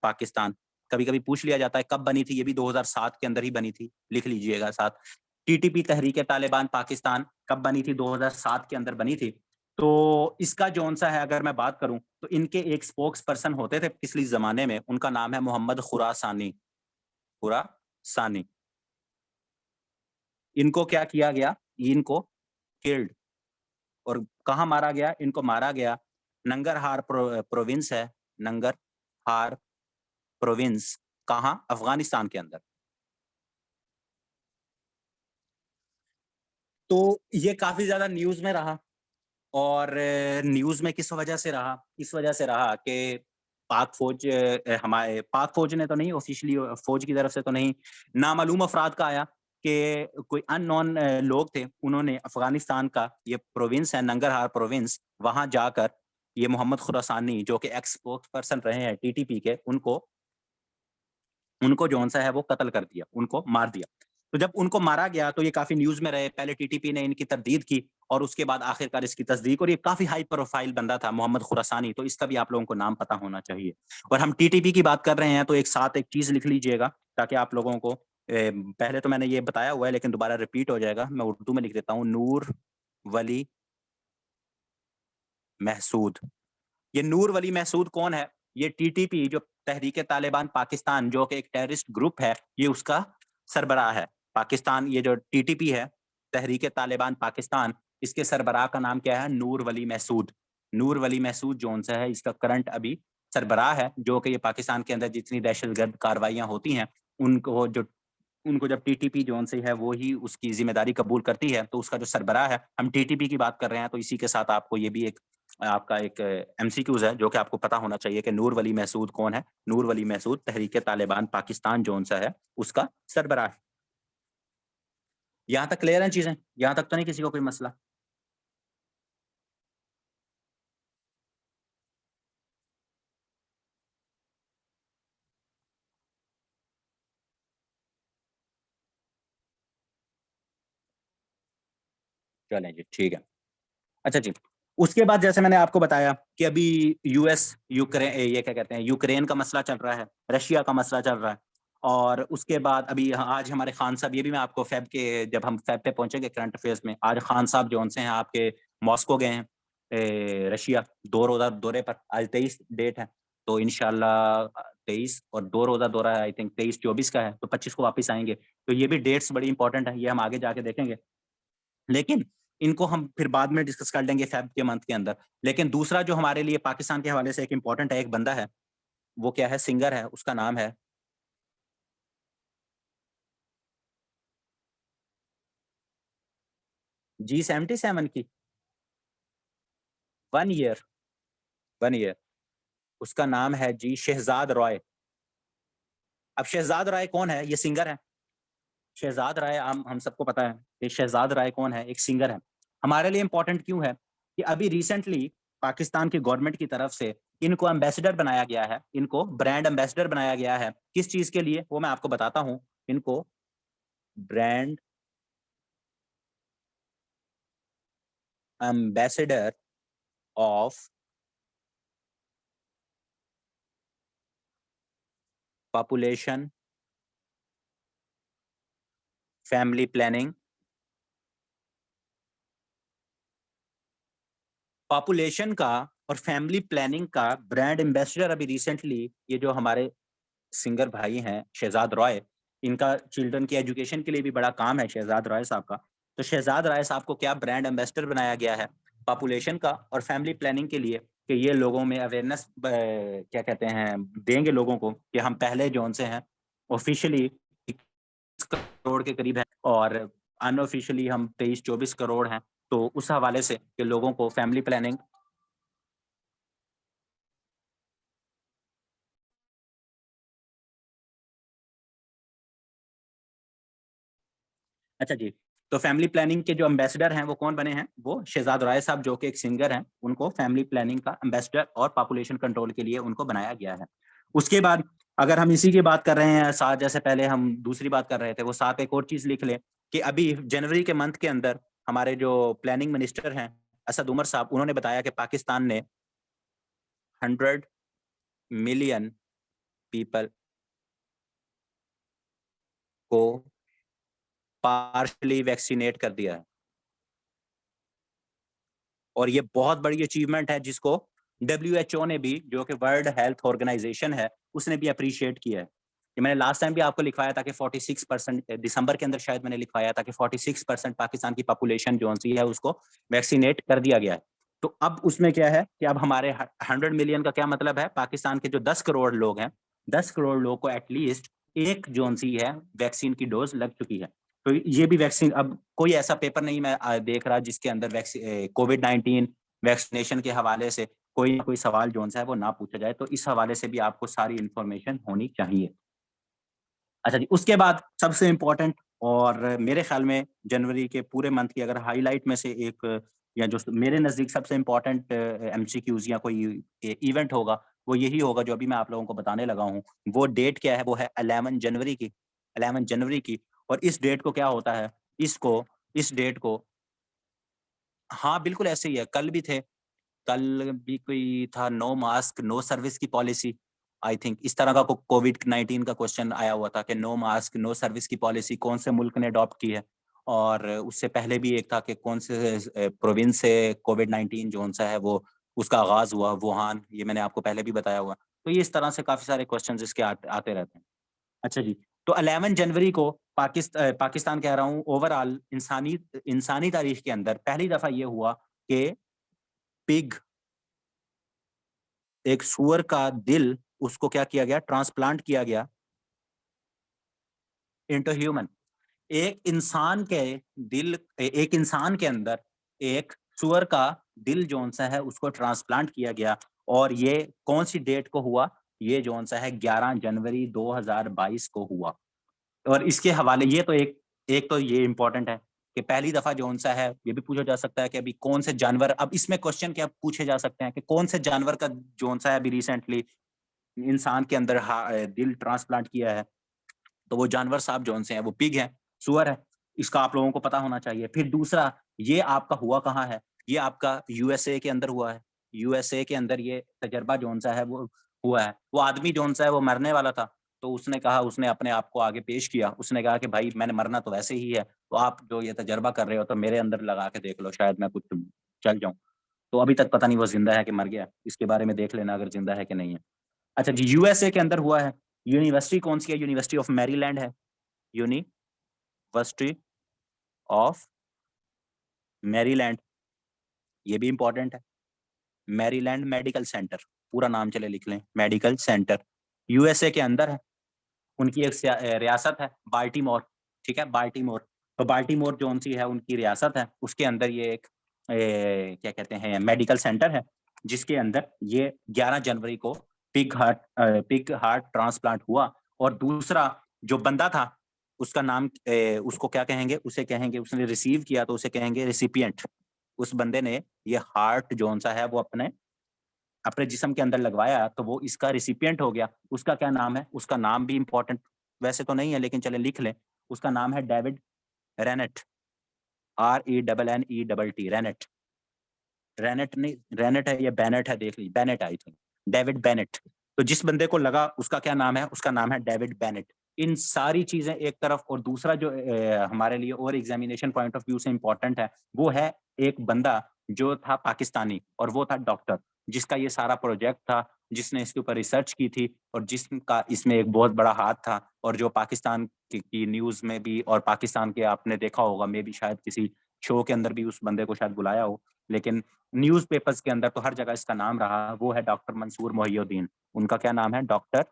पाकिस्तान। कभी-कभी पूछ लिया जाता है कब बनी थी, ये भी 2007 के अंदर ही बनी थी, लिख लीजिएगा साथ। टीटीपी तहरीक-ए-तालिबान पाकिस्तान कब बनी थी? 2007 के अंदर बनी थी। तो इसका जौन-सा है अगर मैं बात करूँ, तो इनके एक स्पोक्स पर्सन होते थे पिछले ज़माने में, उनका नाम है मोहम्मद खुरासानी। खुरासानी। इनको क्या किया गया? इनको किल्ड। और कहाँ मारा गया? इनको मारा गया नंगरहार प्रोविंस है, नंगरहार प्रोविंस, कहाँ? अफ़गानिस्तान के अंदर। तो ये काफ़ी ज़्यादा न्यूज़ में रहा, और न्यूज़ में किस वजह से रहा? इस वजह से रहा कि हमारे पाक फ़ौज ने तो नहीं ऑफ़िशियली, फ़ौज की तरफ से तो नहीं, नामालूम अफ़राद का आया कि कोई अननोन लोग थे, उन्होंने अफ़गानिस्तान का ये प्रोविंस है नंगरहार प्रोविंस, वहाँ जाकर ये मोहम्मद खुरासानी जो कि एक्स स्पोक्स पर्सन रहे हैं टीटीपी के, उनको उनको जौन-सा है वो कत्ल कर दिया, उनको मार दिया। तो जब उनको मारा गया तो ये काफ़ी न्यूज़ में रहे, पहले टीटीपी ने इनकी तरदीद की, और उसके बाद आखिरकार इसकी तस्दीक, और ये काफ़ी हाई प्रोफ़ाइल बंदा था मोहम्मद खुरासानी, तो इसका भी आप लोगों को नाम पता होना चाहिए। और हम टीटीपी की बात कर रहे हैं, तो एक साथ एक चीज़ लिख लीजिएगा, ताकि आप लोगों को पहले तो मैंने ये बताया हुआ है लेकिन दोबारा रिपीट हो जाएगा, मैं उर्दू में लिख देता हूँ, नूर वली महसूद। ये नूर वली महसूद कौन है? ये टीटीपी जो तहरीक-ए-तालिबान पाकिस्तान जो कि एक टेररिस्ट ग्रुप है, ये उसका सरबराह है। पाकिस्तान ये जो टीटीपी है, तहरीक-ए-तालिबान पाकिस्तान, इसके सरबराह का नाम क्या है? नूर वली महसूद। नूर वली महसूद जौन-सा है इसका करंट अभी सरबराह है, जो कि ये पाकिस्तान के अंदर जितनी दहशतगर्द कार्रवाइयाँ होती हैं, उनको जो उनको जब टीटीपी जौन से है वो ही उसकी ज़िम्मेदारी कबूल करती है, तो उसका जो सरबराह है, हम टीटीपी की बात कर रहे हैं, तो इसी के साथ आपको ये भी एक आपका एक एमसीक्यूज है जो कि आपको पता होना चाहिए कि नूर वली महसूद कौन है। नूर वली महसूद तहरीक तालिबान पाकिस्तान जोन सा है उसका सरबराह। यहाँ तक क्लियर है चीजें? यहाँ तक तो नहीं किसी को कोई मसला? चलें जी, ठीक है। अच्छा जी, उसके बाद जैसे मैंने आपको बताया कि अभी यूएस यूक्रेन, ये क्या कहते हैं, यूक्रेन का मसला चल रहा है, रशिया का मसला चल रहा है। और उसके बाद अभी आज हमारे खान साहब, ये भी मैं आपको फेब के, जब हम फेब पे पहुंचेंगे करंट अफेयर्स में, आज खान साहब जो से हैं आपके मॉस्को गए हैं, रशिया, 2 रोज़ा दौरे पर। आज 23 डेट है, तो इंशाल्लाह 23 और 2 रोज़ा दौरा है, आई थिंक 23-24 का है, तो 25 को वापस आएंगे। तो ये भी डेट्स बड़ी इंपॉर्टेंट है, ये हम आगे जाके देखेंगे। लेकिन इनको हम फिर बाद में डिस्कस कर लेंगे फेब के मंथ के अंदर। लेकिन दूसरा जो हमारे लिए पाकिस्तान के हवाले से एक इम्पोर्टेंट है, एक बंदा है, वो क्या है, सिंगर है, उसका नाम है G77 की 1 ईयर, 1 ईयर, उसका नाम है जी शहजाद रॉय। अब शहजाद राय कौन है? ये सिंगर है। शहजाद राय हम सबको पता है कि शहजाद राय कौन है, एक सिंगर है। हमारे लिए इंपॉर्टेंट क्यों है कि अभी रिसेंटली पाकिस्तान की गवर्नमेंट की तरफ से इनको एम्बेसडर बनाया गया है, इनको ब्रांड एम्बेसडर बनाया गया है। किस चीज के लिए, वो मैं आपको बताता हूँ। इनको brand ambassador of population family planning, population का और फैमिली प्लानिंग का ब्रांड एम्बेसडर अभी रिसेंटली ये जो हमारे सिंगर भाई हैं शहजाद रॉय, इनका चिल्ड्रन की एजुकेशन के लिए भी बड़ा काम है शहजाद रॉय साहब का। तो शहजाद रॉय साहब को क्या ब्रांड एम्बेसडर बनाया गया है पॉपुलेशन का और फैमिली प्लानिंग के लिए, कि ये लोगों में अवेयरनेस क्या कहते हैं देंगे लोगों को, कि हम पहले जोन से हैं, ऑफिशियली करोड़ के करीब है, और अनऑफिशियली हम 23-24 करोड़ हैं। तो उस हवाले से कि लोगों को फैमिली प्लानिंग। अच्छा जी, तो फैमिली प्लानिंग के जो एम्बेसडर हैं वो कौन बने हैं? वो शहजाद राय साहब जो कि एक सिंगर हैं, उनको फैमिली प्लानिंग का एम्बेसडर और पॉपुलेशन कंट्रोल के लिए उनको बनाया गया है। उसके बाद अगर हम इसी की बात कर रहे हैं साथ, जैसे पहले हम दूसरी बात कर रहे थे, वो साथ एक और चीज लिख लें कि अभी जनवरी के मंथ के अंदर हमारे जो प्लानिंग मिनिस्टर हैं असद उमर साहब, उन्होंने बताया कि पाकिस्तान ने 100 मिलियन पीपल को पार्शली वैक्सीनेट कर दिया है। और ये बहुत बड़ी अचीवमेंट है जिसको डब्ल्यूएचओ ने भी, जो कि वर्ल्ड हेल्थ ऑर्गेनाइजेशन है, उसने भी अप्रिशिएट किया है। कि मैंने लास्ट टाइम भी आपको लिखवाया था कि 46%, दिसंबर के अंदर शायद मैंने लिखवाया था कि 46% पाकिस्तान की पॉपुलेशन जो सी है उसको वैक्सीनेट कर दिया गया है। तो अब उसमें क्या है कि अब हमारे 100 मिलियन का क्या मतलब है, पाकिस्तान के जो 10 करोड़ लोग हैं, 10 करोड़ लोग को एटलीस्ट एक जोन सी है वैक्सीन की डोज लग चुकी है। तो ये भी वैक्सीन, अब कोई ऐसा पेपर नहीं मैं देख रहा जिसके अंदर कोविड-19 वैक्सीनेशन के हवाले से कोई ना कोई सवाल जो है वो ना पूछा जाए। तो इस हवाले से भी आपको सारी इन्फॉर्मेशन होनी चाहिए। अच्छा जी, उसके बाद सबसे इम्पोर्टेंट और मेरे ख्याल में जनवरी के पूरे मंथ की अगर हाइलाइट में से एक, या जो मेरे नज़दीक सबसे इम्पोर्टेंट एमसीक्यूज़ या कोई इवेंट होगा, वो यही होगा जो अभी मैं आप लोगों को बताने लगा हूँ। वो डेट क्या है? वो है 11 जनवरी की, 11 जनवरी की। और इस डेट को क्या होता है, इस डेट को, हाँ, बिल्कुल ऐसे ही है, कल भी थे। कल भी कोई था, नो मास्क नो सर्विस की पॉलिसी, आई थिंक इस तरह का कोविड-19 का क्वेश्चन आया हुआ था कि नो मास्क नो सर्विस की पॉलिसी कौन से मुल्क ने अडॉप्ट की है। और उससे पहले भी एक था कि कौन से प्रोविंस से कोविड-19 जोन सा है वो उसका आगाज़ हुआ, वुहान, ये मैंने आपको पहले भी बताया हुआ। तो ये इस तरह से काफ़ी सारे क्वेश्चंस इसके आते रहते हैं। अच्छा जी, तो 11 जनवरी को पाकिस्तान कह रहा हूँ, ओवरऑल इंसानी इंसानी तारीख के अंदर पहली दफ़ा ये हुआ कि पिग, एक सूअर का दिल, उसको क्या किया गया, ट्रांसप्लांट किया गया इंटू ह्यूमन। एक इंसान के एक इंसान के अंदर एक सूअर का दिल जोन सा है उसको ट्रांसप्लांट किया गया। और ये कौन सी डेट को हुआ? ये जोन सा है 11 जनवरी 2022 को हुआ। और इसके हवाले ये तो एक तो ये इंपॉर्टेंट है कि पहली दफा जोन सा है, ये भी पूछा जा सकता है कि अभी कौन से जानवर, अब इसमें क्वेश्चन क्या पूछे जा सकते हैं कि कौन से जानवर का जोन सा है अभी रिसेंटली इंसान के अंदर दिल ट्रांसप्लांट किया है। तो वो जानवर साहब जोन से हैं वो पिग है, सुअर है। इसका आप लोगों को पता होना चाहिए। फिर दूसरा, ये आपका हुआ कहाँ है? ये आपका यूएसए के अंदर हुआ है। यूएसए के अंदर ये तजर्बा जोन सा है वो हुआ है। वो आदमी जोन सा है वो मरने वाला था, तो उसने कहा, उसने अपने आप को आगे पेश किया। उसने कहा कि भाई मैंने मरना तो वैसे ही है, तो आप जो ये तजर्बा कर रहे हो तो मेरे अंदर लगा के देख लो, शायद मैं कुछ चल जाऊं। तो अभी तक पता नहीं वो जिंदा है कि मर गया, इसके बारे में देख लेना अगर जिंदा है कि नहीं है। अच्छा जी, यूएसए के अंदर हुआ है। यूनिवर्सिटी कौन सी है? यूनिवर्सिटी ऑफ मैरीलैंड है। यूनिवर्सिटी ऑफ मैरीलैंड, ये भी इंपॉर्टेंट है। मैरीलैंड मेडिकल सेंटर, पूरा नाम चले लिख लें, मेडिकल सेंटर, यूएसए के अंदर है। उनकी एक रियासत है बाल्टीमोर, ठीक है, बाल्टीमोर। तो बाल्टीमोर जोन सी है उनकी रियासत है, उसके अंदर ये एक क्या कहते हैं मेडिकल सेंटर है, जिसके अंदर ये 11 जनवरी को पिग हार्ट ट्रांसप्लांट हुआ। और दूसरा जो बंदा था उसका नाम उसको क्या कहेंगे? उसे कहेंगे, उसने रिसीव किया तो उसे कहेंगे रिसिपिएंट। उस बंदे ने ये हार्ट जोन सा है वो अपने अपने जिस्म के अंदर लगवाया, तो वो इसका रिसिपिएंट हो गया। उसका क्या नाम है? उसका नाम भी इंपॉर्टेंट वैसे तो नहीं है, लेकिन चले लिख लें। उसका नाम है David Rennet, RENNET, Rennet. Rennet नहीं, रेनेट है या बेनेट है, देख लीजिए, Bennett I think, David Bennett. तो जिस बंदे को लगा उसका क्या नाम है? उसका नाम है डेविड बेनेट। इन सारी चीजें एक तरफ, और दूसरा जो हमारे लिए और एग्जामिनेशन पॉइंट ऑफ व्यू से इंपॉर्टेंट है, वो है एक बंदा जो था पाकिस्तानी, और वो था डॉक्टर, जिसका ये सारा प्रोजेक्ट था, जिसने इसके ऊपर रिसर्च की थी, और जिसका इसमें एक बहुत बड़ा हाथ था। और जो पाकिस्तान की न्यूज में भी, और पाकिस्तान के आपने देखा होगा, मे भी शायद किसी शो के अंदर भी उस बंदे को शायद बुलाया हो, लेकिन न्यूज़पेपर्स के अंदर तो हर जगह इसका नाम रहा, वो है डॉक्टर मंसूर मोहिउद्दीन। उनका क्या नाम है? डॉक्टर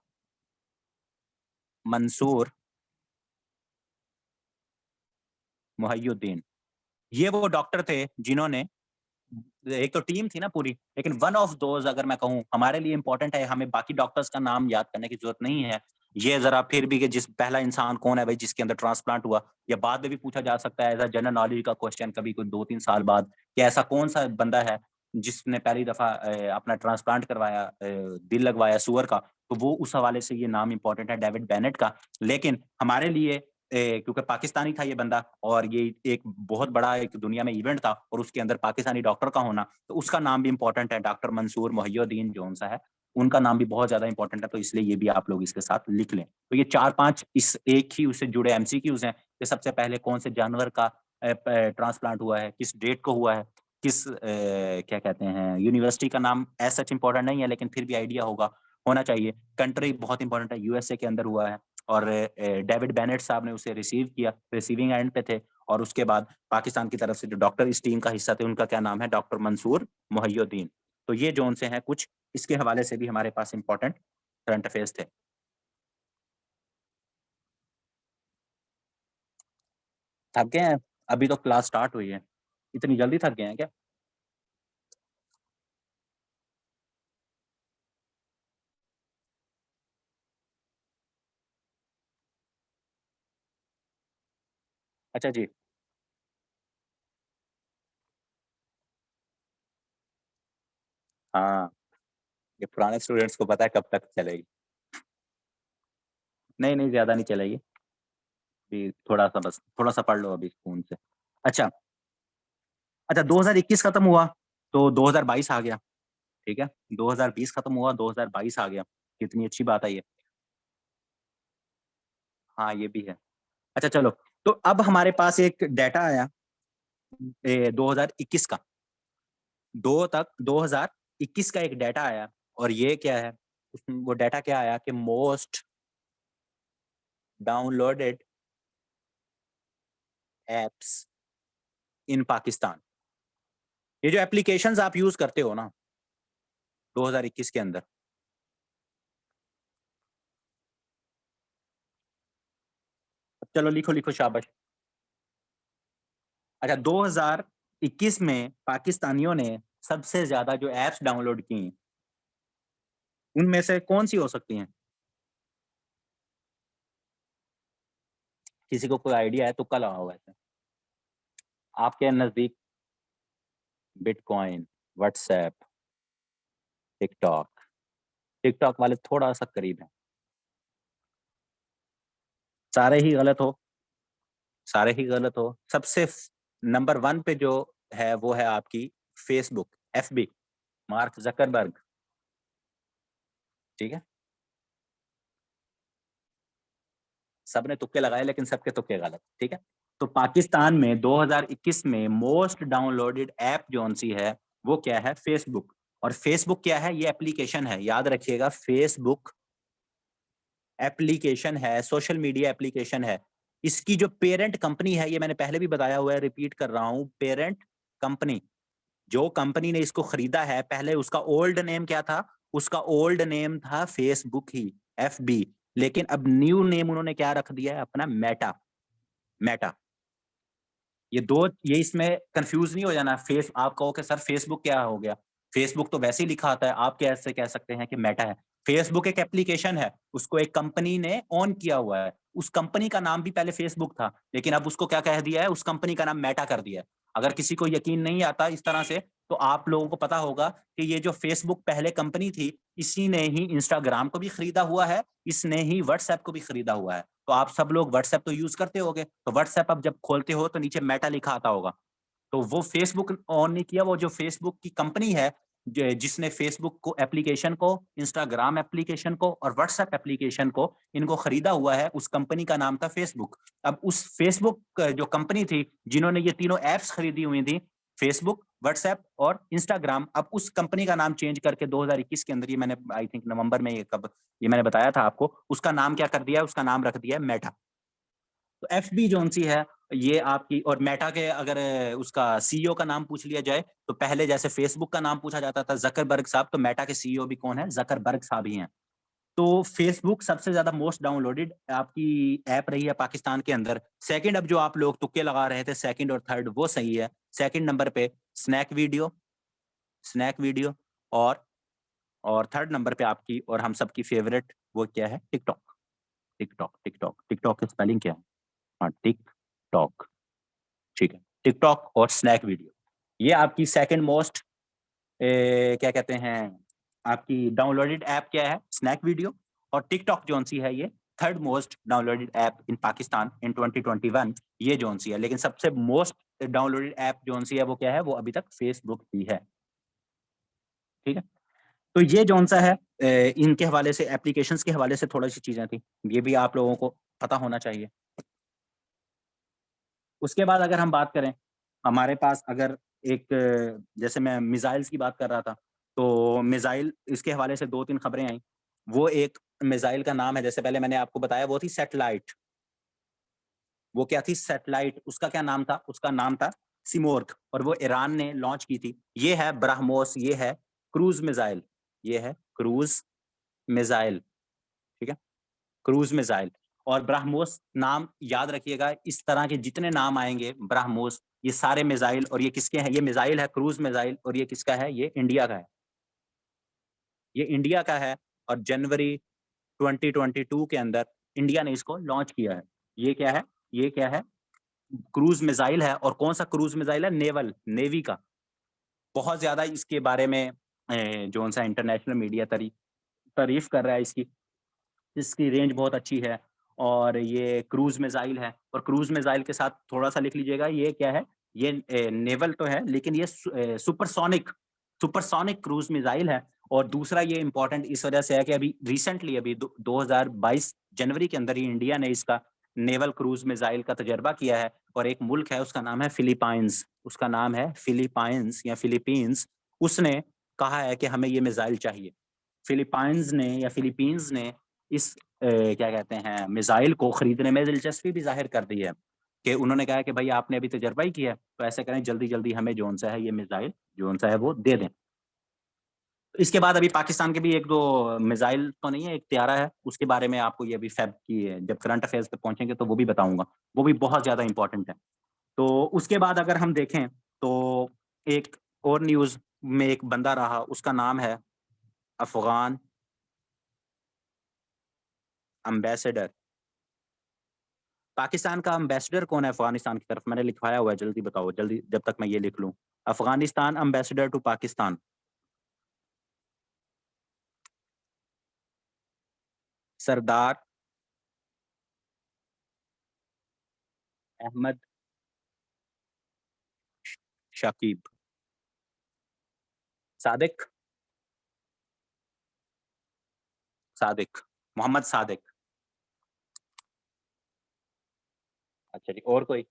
मंसूर मोहिउद्दीन। ये वो डॉक्टर थे जिन्होंने, एक तो टीम थी ना पूरी, लेकिन वन ऑफ दोज अगर मैं कहूँ, हमारे लिए इंपॉर्टेंट है, हमें बाकी डॉक्टर्स का नाम याद करने की जरूरत नहीं है। ये जरा फिर भी कि जिस पहला इंसान कौन है भाई जिसके अंदर ट्रांसप्लांट हुआ, या बाद में भी पूछा जा सकता है एज जनरल नॉलेज का क्वेश्चन कभी कोई 2-3 साल बाद, कि ऐसा कौन सा बंदा है जिसने पहली दफा अपना ट्रांसप्लांट करवाया, दिल लगवाया सुअर का। तो वो उस हवाले से ये नाम इंपॉर्टेंट है डेविड बेनेट का। लेकिन हमारे लिए क्योंकि पाकिस्तानी था ये बंदा, और ये एक बहुत बड़ा एक दुनिया में इवेंट था, और उसके अंदर पाकिस्तानी डॉक्टर का होना, तो उसका नाम भी इंपॉर्टेंट है, डॉक्टर मंसूर मोहिउद्दीन जोन सा है। उनका नाम भी बहुत ज्यादा इंपॉर्टेंट है, तो इसलिए ये भी आप लोग इसके साथ लिख लें। तो ये 4-5 इस एक ही उससे जुड़े एमसीक्यूज हैं कि सबसे पहले कौन से जानवर का ट्रांसप्लांट हुआ है, किस डेट को हुआ है, किस क्या कहते हैं, यूनिवर्सिटी का नाम ऐसा सच इंपॉर्टेंट नहीं है, लेकिन फिर भी आइडिया होगा, होना चाहिए। कंट्री बहुत इंपॉर्टेंट है, यूएसए के अंदर हुआ है, और डेविड बेनेट साहब ने उसे रिसीव किया, रिसीविंग एंड पे थे। और उसके बाद पाकिस्तान की तरफ से जो डॉक्टर इस टीम का हिस्सा थे, उनका क्या नाम है? डॉक्टर मंसूर मोहिउद्दीन। तो ये जोन से हैं कुछ, इसके हवाले से भी हमारे पास इंपॉर्टेंट करंट अफेयर्स थे। थक गए हैं? अभी तो क्लास स्टार्ट हुई है, इतनी जल्दी थक गए हैं क्या? अच्छा जी। हाँ, ये पुराने स्टूडेंट्स को पता है कब तक चलेगी। नहीं नहीं, ज्यादा नहीं चलेगी, अभी थोड़ा सा, बस थोड़ा सा पढ़ लो अभी फोन से। अच्छा। अच्छा, 2021 खत्म हुआ तो 2022 आ गया, ठीक है। 2020 खत्म हुआ, 2022 आ गया, कितनी अच्छी बात है ये। हाँ, ये भी है। अच्छा चलो, तो अब हमारे पास एक डाटा आया 2021 का, 2021 का एक डाटा आया। और ये क्या है? उसमें वो डाटा क्या आया कि मोस्ट डाउनलोडेड एप्स इन पाकिस्तान। ये जो एप्लीकेशंस आप यूज करते हो ना 2021 के अंदर, चलो लिखो लिखो, शाबाश। अच्छा, 2021 में पाकिस्तानियों ने सबसे ज्यादा जो एप्स डाउनलोड की हैं, उनमें से कौन सी हो सकती हैं? किसी को कोई आइडिया है? तुक्का लगाओ वैसे। आपके नजदीक बिटकॉइन, व्हाट्सएप, टिकटॉक। टिकटॉक वाले थोड़ा सा करीब है। सारे ही गलत हो, सारे ही गलत हो। सबसे नंबर 1 पे जो है वो है आपकी फेसबुक, एफबी, मार्क जकरबर्ग। ठीक है, सबने तुक्के लगाए लेकिन सबके तुक्के गलत। ठीक है, तो पाकिस्तान में 2021 में मोस्ट डाउनलोडेड ऐप जौन सी है वो क्या है? फेसबुक। और फेसबुक क्या है? ये एप्लीकेशन है, याद रखिएगा, फेसबुक एप्लीकेशन है, सोशल मीडिया एप्लीकेशन है। इसकी जो पेरेंट कंपनी है, ये मैंने पहले भी बताया हुआ है, रिपीट कर रहा हूं, पेरेंट कंपनी, जो कंपनी ने इसको खरीदा है, पहले उसका ओल्ड नेम क्या था? उसका ओल्ड नेम था फेसबुक ही, एफबी। लेकिन अब न्यू नेम उन्होंने क्या रख दिया है अपना? मेटा। मेटा। ये दो, ये इसमें कंफ्यूज नहीं हो जाना। फेस आप कहो कि सर फेसबुक क्या हो गया? फेसबुक तो वैसे ही लिखा आता है, आप कैसे कह सकते हैं कि मेटा है? फेसबुक एक एप्लीकेशन है, उसको एक कंपनी ने ऑन किया हुआ है। उस कंपनी का नाम भी पहले फेसबुक था, लेकिन अब उसको क्या कह दिया है? उस कंपनी का नाम मेटा कर दिया है। अगर किसी को यकीन नहीं आता इस तरह से, तो आप लोगों को पता होगा कि ये जो फेसबुक पहले कंपनी थी, इसी ने ही इंस्टाग्राम को भी खरीदा हुआ है, इसने ही व्हाट्सएप को भी खरीदा हुआ है। तो आप सब लोग व्हाट्सएप तो यूज करते होगे, तो व्हाट्सएप अब जब खोलते हो तो नीचे मेटा लिखा आता होगा। तो वो फेसबुक ऑन नहीं किया, वो जो फेसबुक की कंपनी है, जिसने फेसबुक को एप्लीकेशन को, इंस्टाग्राम एप्लीकेशन को और व्हाट्सएप एप्लीकेशन को, इनको खरीदा हुआ है, उस कंपनी का नाम था फेसबुक। अब उस फेसबुक जो कंपनी थी, जिन्होंने ये तीनों एप्स खरीदी हुई थी, फेसबुक, व्हाट्सएप और इंस्टाग्राम, अब उस कंपनी का नाम चेंज करके 2021 के अंदर, ये मैंने आई थिंक नवंबर में, ये मैंने बताया था आपको, उसका नाम क्या कर दिया है? उसका नाम रख दिया है मेटा। तो एफबी जोन सी है ये आपकी, और मेटा के अगर उसका सीईओ का नाम पूछ लिया जाए, तो पहले जैसे फेसबुक का नाम पूछा जाता था जकरबर्ग साहब, तो मेटा के सीईओ भी कौन है? जकरबर्ग साहब ही हैं। तो फेसबुक सबसे ज्यादा मोस्ट डाउनलोडेड आपकी ऐप रही है पाकिस्तान के अंदर। सेकंड, अब जो आप लोग तुक्के लगा रहे थे सेकंड और थर्ड, वो सही है। सेकंड नंबर पे स्नैक वीडियो, स्नैक वीडियो, और और थर्ड नंबर पे आपकी और हम सबकी फेवरेट वो क्या है? टिकटॉक। टिकटॉक, टिकटॉक, टिकटॉक की स्पेलिंग क्या है? हाँ, टिक टॉक। ठीक है, टिकटॉक और स्नैक वीडियो, ये आपकी सेकंड मोस्ट, क्या कहते हैं, आपकी डाउनलोडेड ऐप क्या है? Snack video. और टिकटॉक जोन सी है ये third most downloaded app in Pakistan in 2021, ये जोन सी है। लेकिन सबसे मोस्ट डाउनलोडेड ऐप जोन सी है वो क्या है? वो अभी तक फेसबुक ही है। ठीक है, तो ये जोन सा है, इनके हवाले से, एप्लीकेशंस के हवाले से थोड़ी सी चीजें थी, ये भी आप लोगों को पता होना चाहिए। उसके बाद अगर हम बात करें, हमारे पास अगर एक, जैसे मैं मिसाइल्स की बात कर रहा था, तो मिसाइल, इसके हवाले से 2-3 खबरें आई। वो एक मिसाइल का नाम है, जैसे पहले मैंने आपको बताया, वो थी सैटेलाइट। वो क्या थी? सैटेलाइट। उसका क्या नाम था? उसका नाम था सिमोर्ग, और वो ईरान ने लॉन्च की थी। ये है ब्रह्मोस, ये है क्रूज मिसाइल, ये है क्रूज मिसाइल। ठीक है, क्रूज मिसाइल और ब्रह्मोस, नाम याद रखिएगा, इस तरह के जितने नाम आएंगे ब्रह्मोस, ये सारे मिसाइल, और ये किसके हैं? ये मिसाइल है क्रूज मिसाइल, और ये किसका है? ये इंडिया का है। ये इंडिया का है, और जनवरी 2022 के अंदर इंडिया ने इसको लॉन्च किया है। ये क्या है? ये क्या है? क्रूज मिसाइल है। और कौन सा क्रूज मिसाइल है? नेवल, नेवी का। बहुत ज्यादा इसके बारे में जो सा इंटरनेशनल मीडिया तारीफ कर रहा है इसकी। इसकी रेंज बहुत अच्छी है, और ये क्रूज मिसाइल है। और क्रूज मिसाइल के साथ थोड़ा सा लिख लीजिएगा, ये क्या है? ये नेवल तो है, लेकिन ये सुपरसोनिक, सुपरसोनिक क्रूज मिसाइल है। और दूसरा ये इंपॉर्टेंट इस वजह से है कि अभी रिसेंटली, अभी 2022 जनवरी के अंदर ही इंडिया ने इसका नेवल क्रूज मिसाइल का तजर्बा किया है। और एक मुल्क है, उसका नाम है फिलीपाइंस, उसका नाम है फिलीपाइंस या फिलीपींस। उसने कहा है कि हमें ये मिसाइल चाहिए। फिलीपींस ने इस क्या कहते हैं, मिसाइल को खरीदने में दिलचस्पी भी जाहिर कर दी है, कि उन्होंने कहा है कि भाई आपने अभी तजर्बा ही किया है, तो ऐसे करें जल्दी जल्दी हमें जोन सा है ये मिसाइल, जोन सा है वो दे दें। तो इसके बाद अभी पाकिस्तान के भी एक दो मिसाइल तो नहीं है, एक त्यारा है, उसके बारे में आपको ये अभी फैब की है, जब करंट अफेयर्स पे पहुंचेंगे तो वो भी बताऊंगा। वो भी बहुत ज्यादा इंपॉर्टेंट है। तो उसके बाद अगर हम देखें, तो एक और न्यूज में एक बंदा रहा, उसका नाम है अफगान एम्बेसडर। पाकिस्तान का एम्बेसडर कौन है अफगानिस्तान की तरफ? मैंने लिखवाया हुआ है, जल्दी बताओ, जल्दी, जब तक मैं ये लिख लूं। अफगानिस्तान एम्बेसडर टू पाकिस्तान, सरदार अहमद शाकिब, सादिक, सादिक, मोहम्मद सादिक। अच्छा जी, और कोई?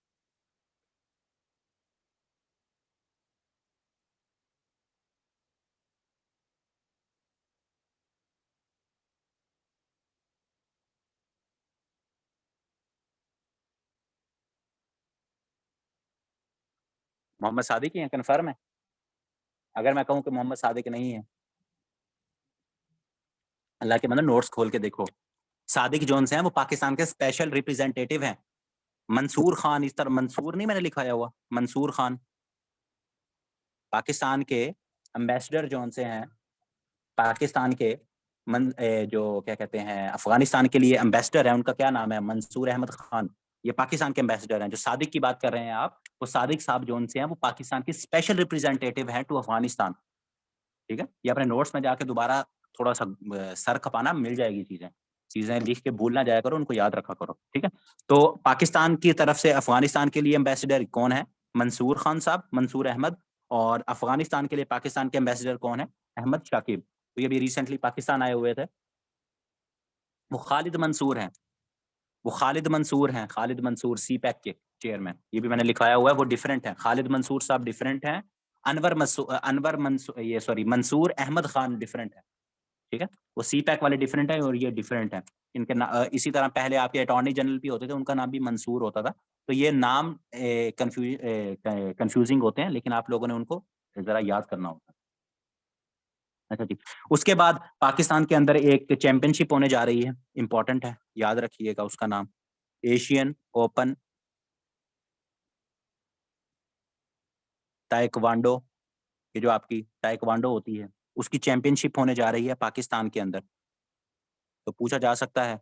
मोहम्मद सादिक ही है, कन्फर्म है? अगर मैं कहूं कि मोहम्मद सादिक नहीं है, अल्लाह के मतलब नोट्स खोल के देखो। सादिक जोन से हैं, वो पाकिस्तान के स्पेशल रिप्रेजेंटेटिव हैं। मंसूर खान, इस तरह मंसूर नहीं मैंने लिखाया हुआ, मंसूर खान पाकिस्तान के एम्बेसडर जोन से हैं। पाकिस्तान के जो क्या कहते हैं अफगानिस्तान के लिए एम्बेसडर है, उनका क्या नाम है? मंसूर अहमद खान। ये पाकिस्तान के एम्बेसडर हैं। जो सादिक की बात कर रहे हैं आप, वो सादिक साहब जोन से हैं, वो पाकिस्तान के स्पेशल रिप्रेजेंटेटिव हैं टू अफगानिस्तान। ठीक है, ये अपने नोट्स में जाके दोबारा थोड़ा सा सर खपाना, मिल जाएगी चीजें। चीजें लिख के भूल ना जाया करो, उनको याद रखा करो। ठीक है, तो पाकिस्तान की तरफ से अफगानिस्तान के लिए एम्बेसडर कौन है? मंसूर खान साहब, मंसूर अहमद। और अफगानिस्तान के लिए पाकिस्तान के एम्बेसडर कौन है? अहमद शाकिब। तो ये भी रिसेंटली पाकिस्तान आए हुए थे। वो खालिद मंसूर हैं, वो खालिद मंसूर हैं, खालिद मंसूर सी पैक के चेयरमैन। ये भी मैंने लिखाया हुआ है, वो डिफरेंट है। खालिद मंसूर साहब डिफरेंट हैं। अनवर मंसूर, ये सॉरी, मंसूर अहमद खान डिफरेंट है। ठीक है, वो सी पैक वाले डिफरेंट है और ये डिफरेंट है। इनके इसी तरह पहले आपके अटॉर्नी जनरल भी होते थे, उनका नाम भी मंसूर होता था। तो ये नाम कंफ्यूजिंग होते हैं, लेकिन आप लोगों ने उनको जरा याद करना होता है। अच्छा जी, उसके बाद पाकिस्तान के अंदर एक चैंपियनशिप होने जा रही है, इंपॉर्टेंट है, याद रखिएगा उसका नाम। Asian open taekwondo. ये जो आपकी ताइक्वांडो होती है, उसकी चैंपियनशिप होने जा रही है पाकिस्तान के अंदर। तो पूछा जा सकता है,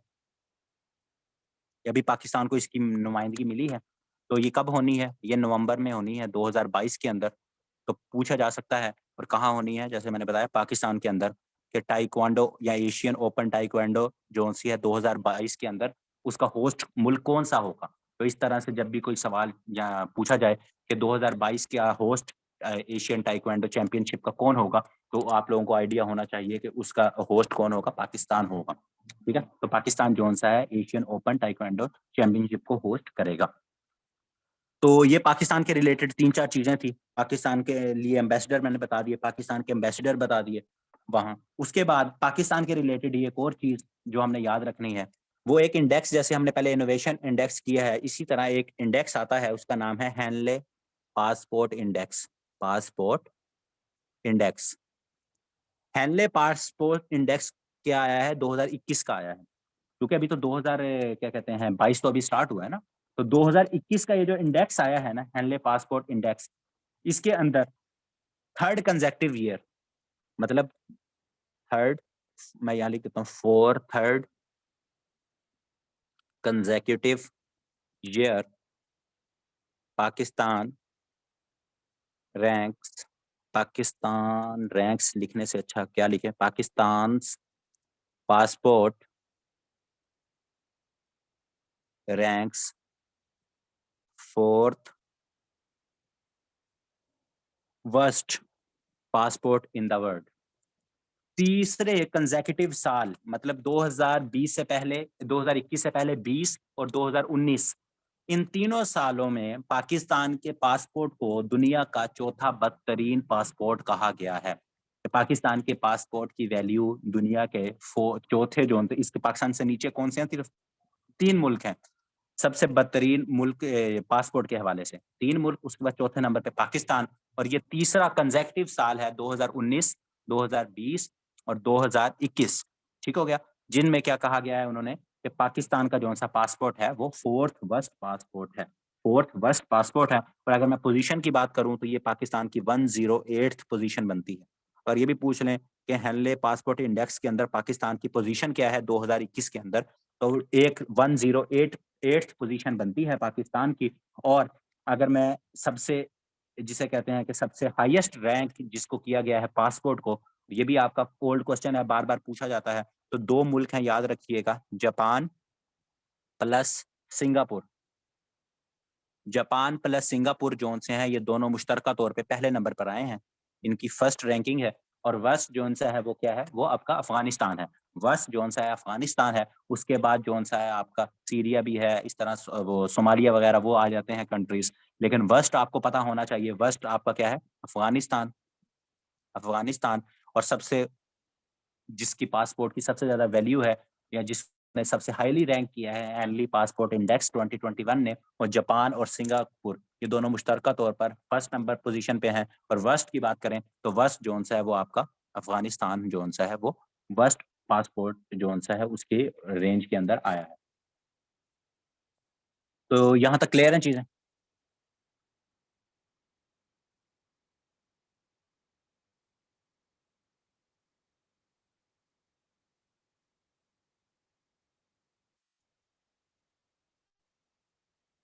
अभी पाकिस्तान को इसकी नुमाइंदगी मिली है, तो ये कब होनी है? ये नवंबर में होनी है 2022 के अंदर। तो पूछा जा सकता है, और कहाँ होनी है? जैसे मैंने बताया, पाकिस्तान के अंदर। कि टाइक्वांडो या एशियन ओपन टाइक्वांडो जो सी है 2022 के अंदर, उसका होस्ट मुल्क कौन सा होगा? तो इस तरह से जब भी कोई सवाल या पूछा जाए कि 2022 का होस्ट एशियन टाइक्वांडो चैंपियनशिप का कौन होगा, तो आप लोगों को आइडिया होना चाहिए कि उसका होस्ट कौन होगा। पाकिस्तान होगा। ठीक है, तो पाकिस्तान जोन सा है एशियन ओपन टाइक्वांडो चैंपियनशिप को होस्ट करेगा। तो ये पाकिस्तान के रिलेटेड तीन चार चीजें थी। पाकिस्तान के लिए एम्बेसडर मैंने बता दिए, पाकिस्तान के एम्बेसडर बता दिए वहां। उसके बाद पाकिस्तान के रिलेटेड एक और चीज जो हमने याद रखनी है, वो एक इंडेक्स, जैसे हमने पहले इनोवेशन इंडेक्स किया है, इसी तरह एक इंडेक्स आता है, उसका नाम है Henley passport index. Passport index, Henley passport index क्या आया है? 2021 का आया है। क्योंकि अभी तो 2000 क्या कहते हैं 22 तो अभी स्टार्ट हुआ है ना। तो 2021 का ये जो इंडेक्स आया है ना, हेनले पासपोर्ट इंडेक्स, इसके अंदर थर्ड कंजेक्टिव ईयर, मतलब थर्ड, मैं यहाँ लिख देता हूँ, four third consecutive year Pakistan ranks, Pakistan ranks लिखने से अच्छा क्या लिखे? Pakistan passport ranks fourth worst passport in the world. तीसरे कंजेक्यूटिव साल, मतलब 2020 से पहले, 2021 से पहले 20 और 2019, इन तीनों सालों में पाकिस्तान के पासपोर्ट को दुनिया का चौथा बदतरीन पासपोर्ट कहा गया है। पाकिस्तान के पासपोर्ट की वैल्यू दुनिया के चौथे जोन, तो इसके पाकिस्तान से नीचे कौन से हैं? सिर्फ तीन मुल्क हैं सबसे बदतरीन मुल्क पासपोर्ट के हवाले से, तीन मुल्क, उसके बाद चौथे नंबर पे पाकिस्तान। और ये तीसरा कंजेक्टिव साल है 2019, 2020 और 2021। ठीक हो गया, जिनमें क्या कहा गया है उन्होंने कि पाकिस्तान का जो सा पासपोर्ट है वो फोर्थ वर्स्ट पासपोर्ट है। 4th वर्स्ट पासपोर्ट है। और अगर मैं पोजीशन की बात करूं तो ये पाकिस्तान की 108th पोजीशन बनती है। और ये भी पूछ लें कि हेनले पासपोर्ट इंडेक्स के अंदर पाकिस्तान की पोजीशन क्या है 2021 के अंदर, तो एक 108th पोजीशन बनती है पाकिस्तान की। और अगर मैं सबसे, जिसे कहते हैं कि सबसे हाईएस्ट रैंक जिसको किया गया है पासपोर्ट को, ये भी आपका ओल्ड क्वेश्चन है, बार बार पूछा जाता है। तो 2 मुल्क हैं, याद रखिएगा, Japan plus Singapore. Japan plus Singapore zone से हैं, ये दोनों मुश्तरका तौर पे पहले नंबर पर आए हैं, इनकी फर्स्ट रैंकिंग है। और वर्स्ट जोन सा है वो क्या है, वो आपका अफगानिस्तान है। वर्स्ट जोन सा है अफगानिस्तान है, उसके बाद जोन सा है आपका सीरिया भी है, इस तरह वो सोमालिया वगैरह वो आ जाते हैं कंट्रीज। लेकिन वर्स्ट आपको पता होना चाहिए, वर्स्ट आपका क्या है, अफगानिस्तान। अफगानिस्तान। और सबसे, जिसकी पासपोर्ट की सबसे ज्यादा वैल्यू है, या जिसने सबसे हाईली रैंक किया है हेनली पासपोर्ट इंडेक्स 2021 ने, और जापान और सिंगापुर, ये दोनों मुश्तरका तौर पर फर्स्ट नंबर पोजीशन पे हैं। और वर्स्ट की बात करें तो वर्स्ट जोन सा है वो आपका अफगानिस्तान जोन सा है, वो वर्स्ट पासपोर्ट जोन सा है, उसके रेंज के अंदर आया है। तो यहाँ तक क्लियर है चीजें?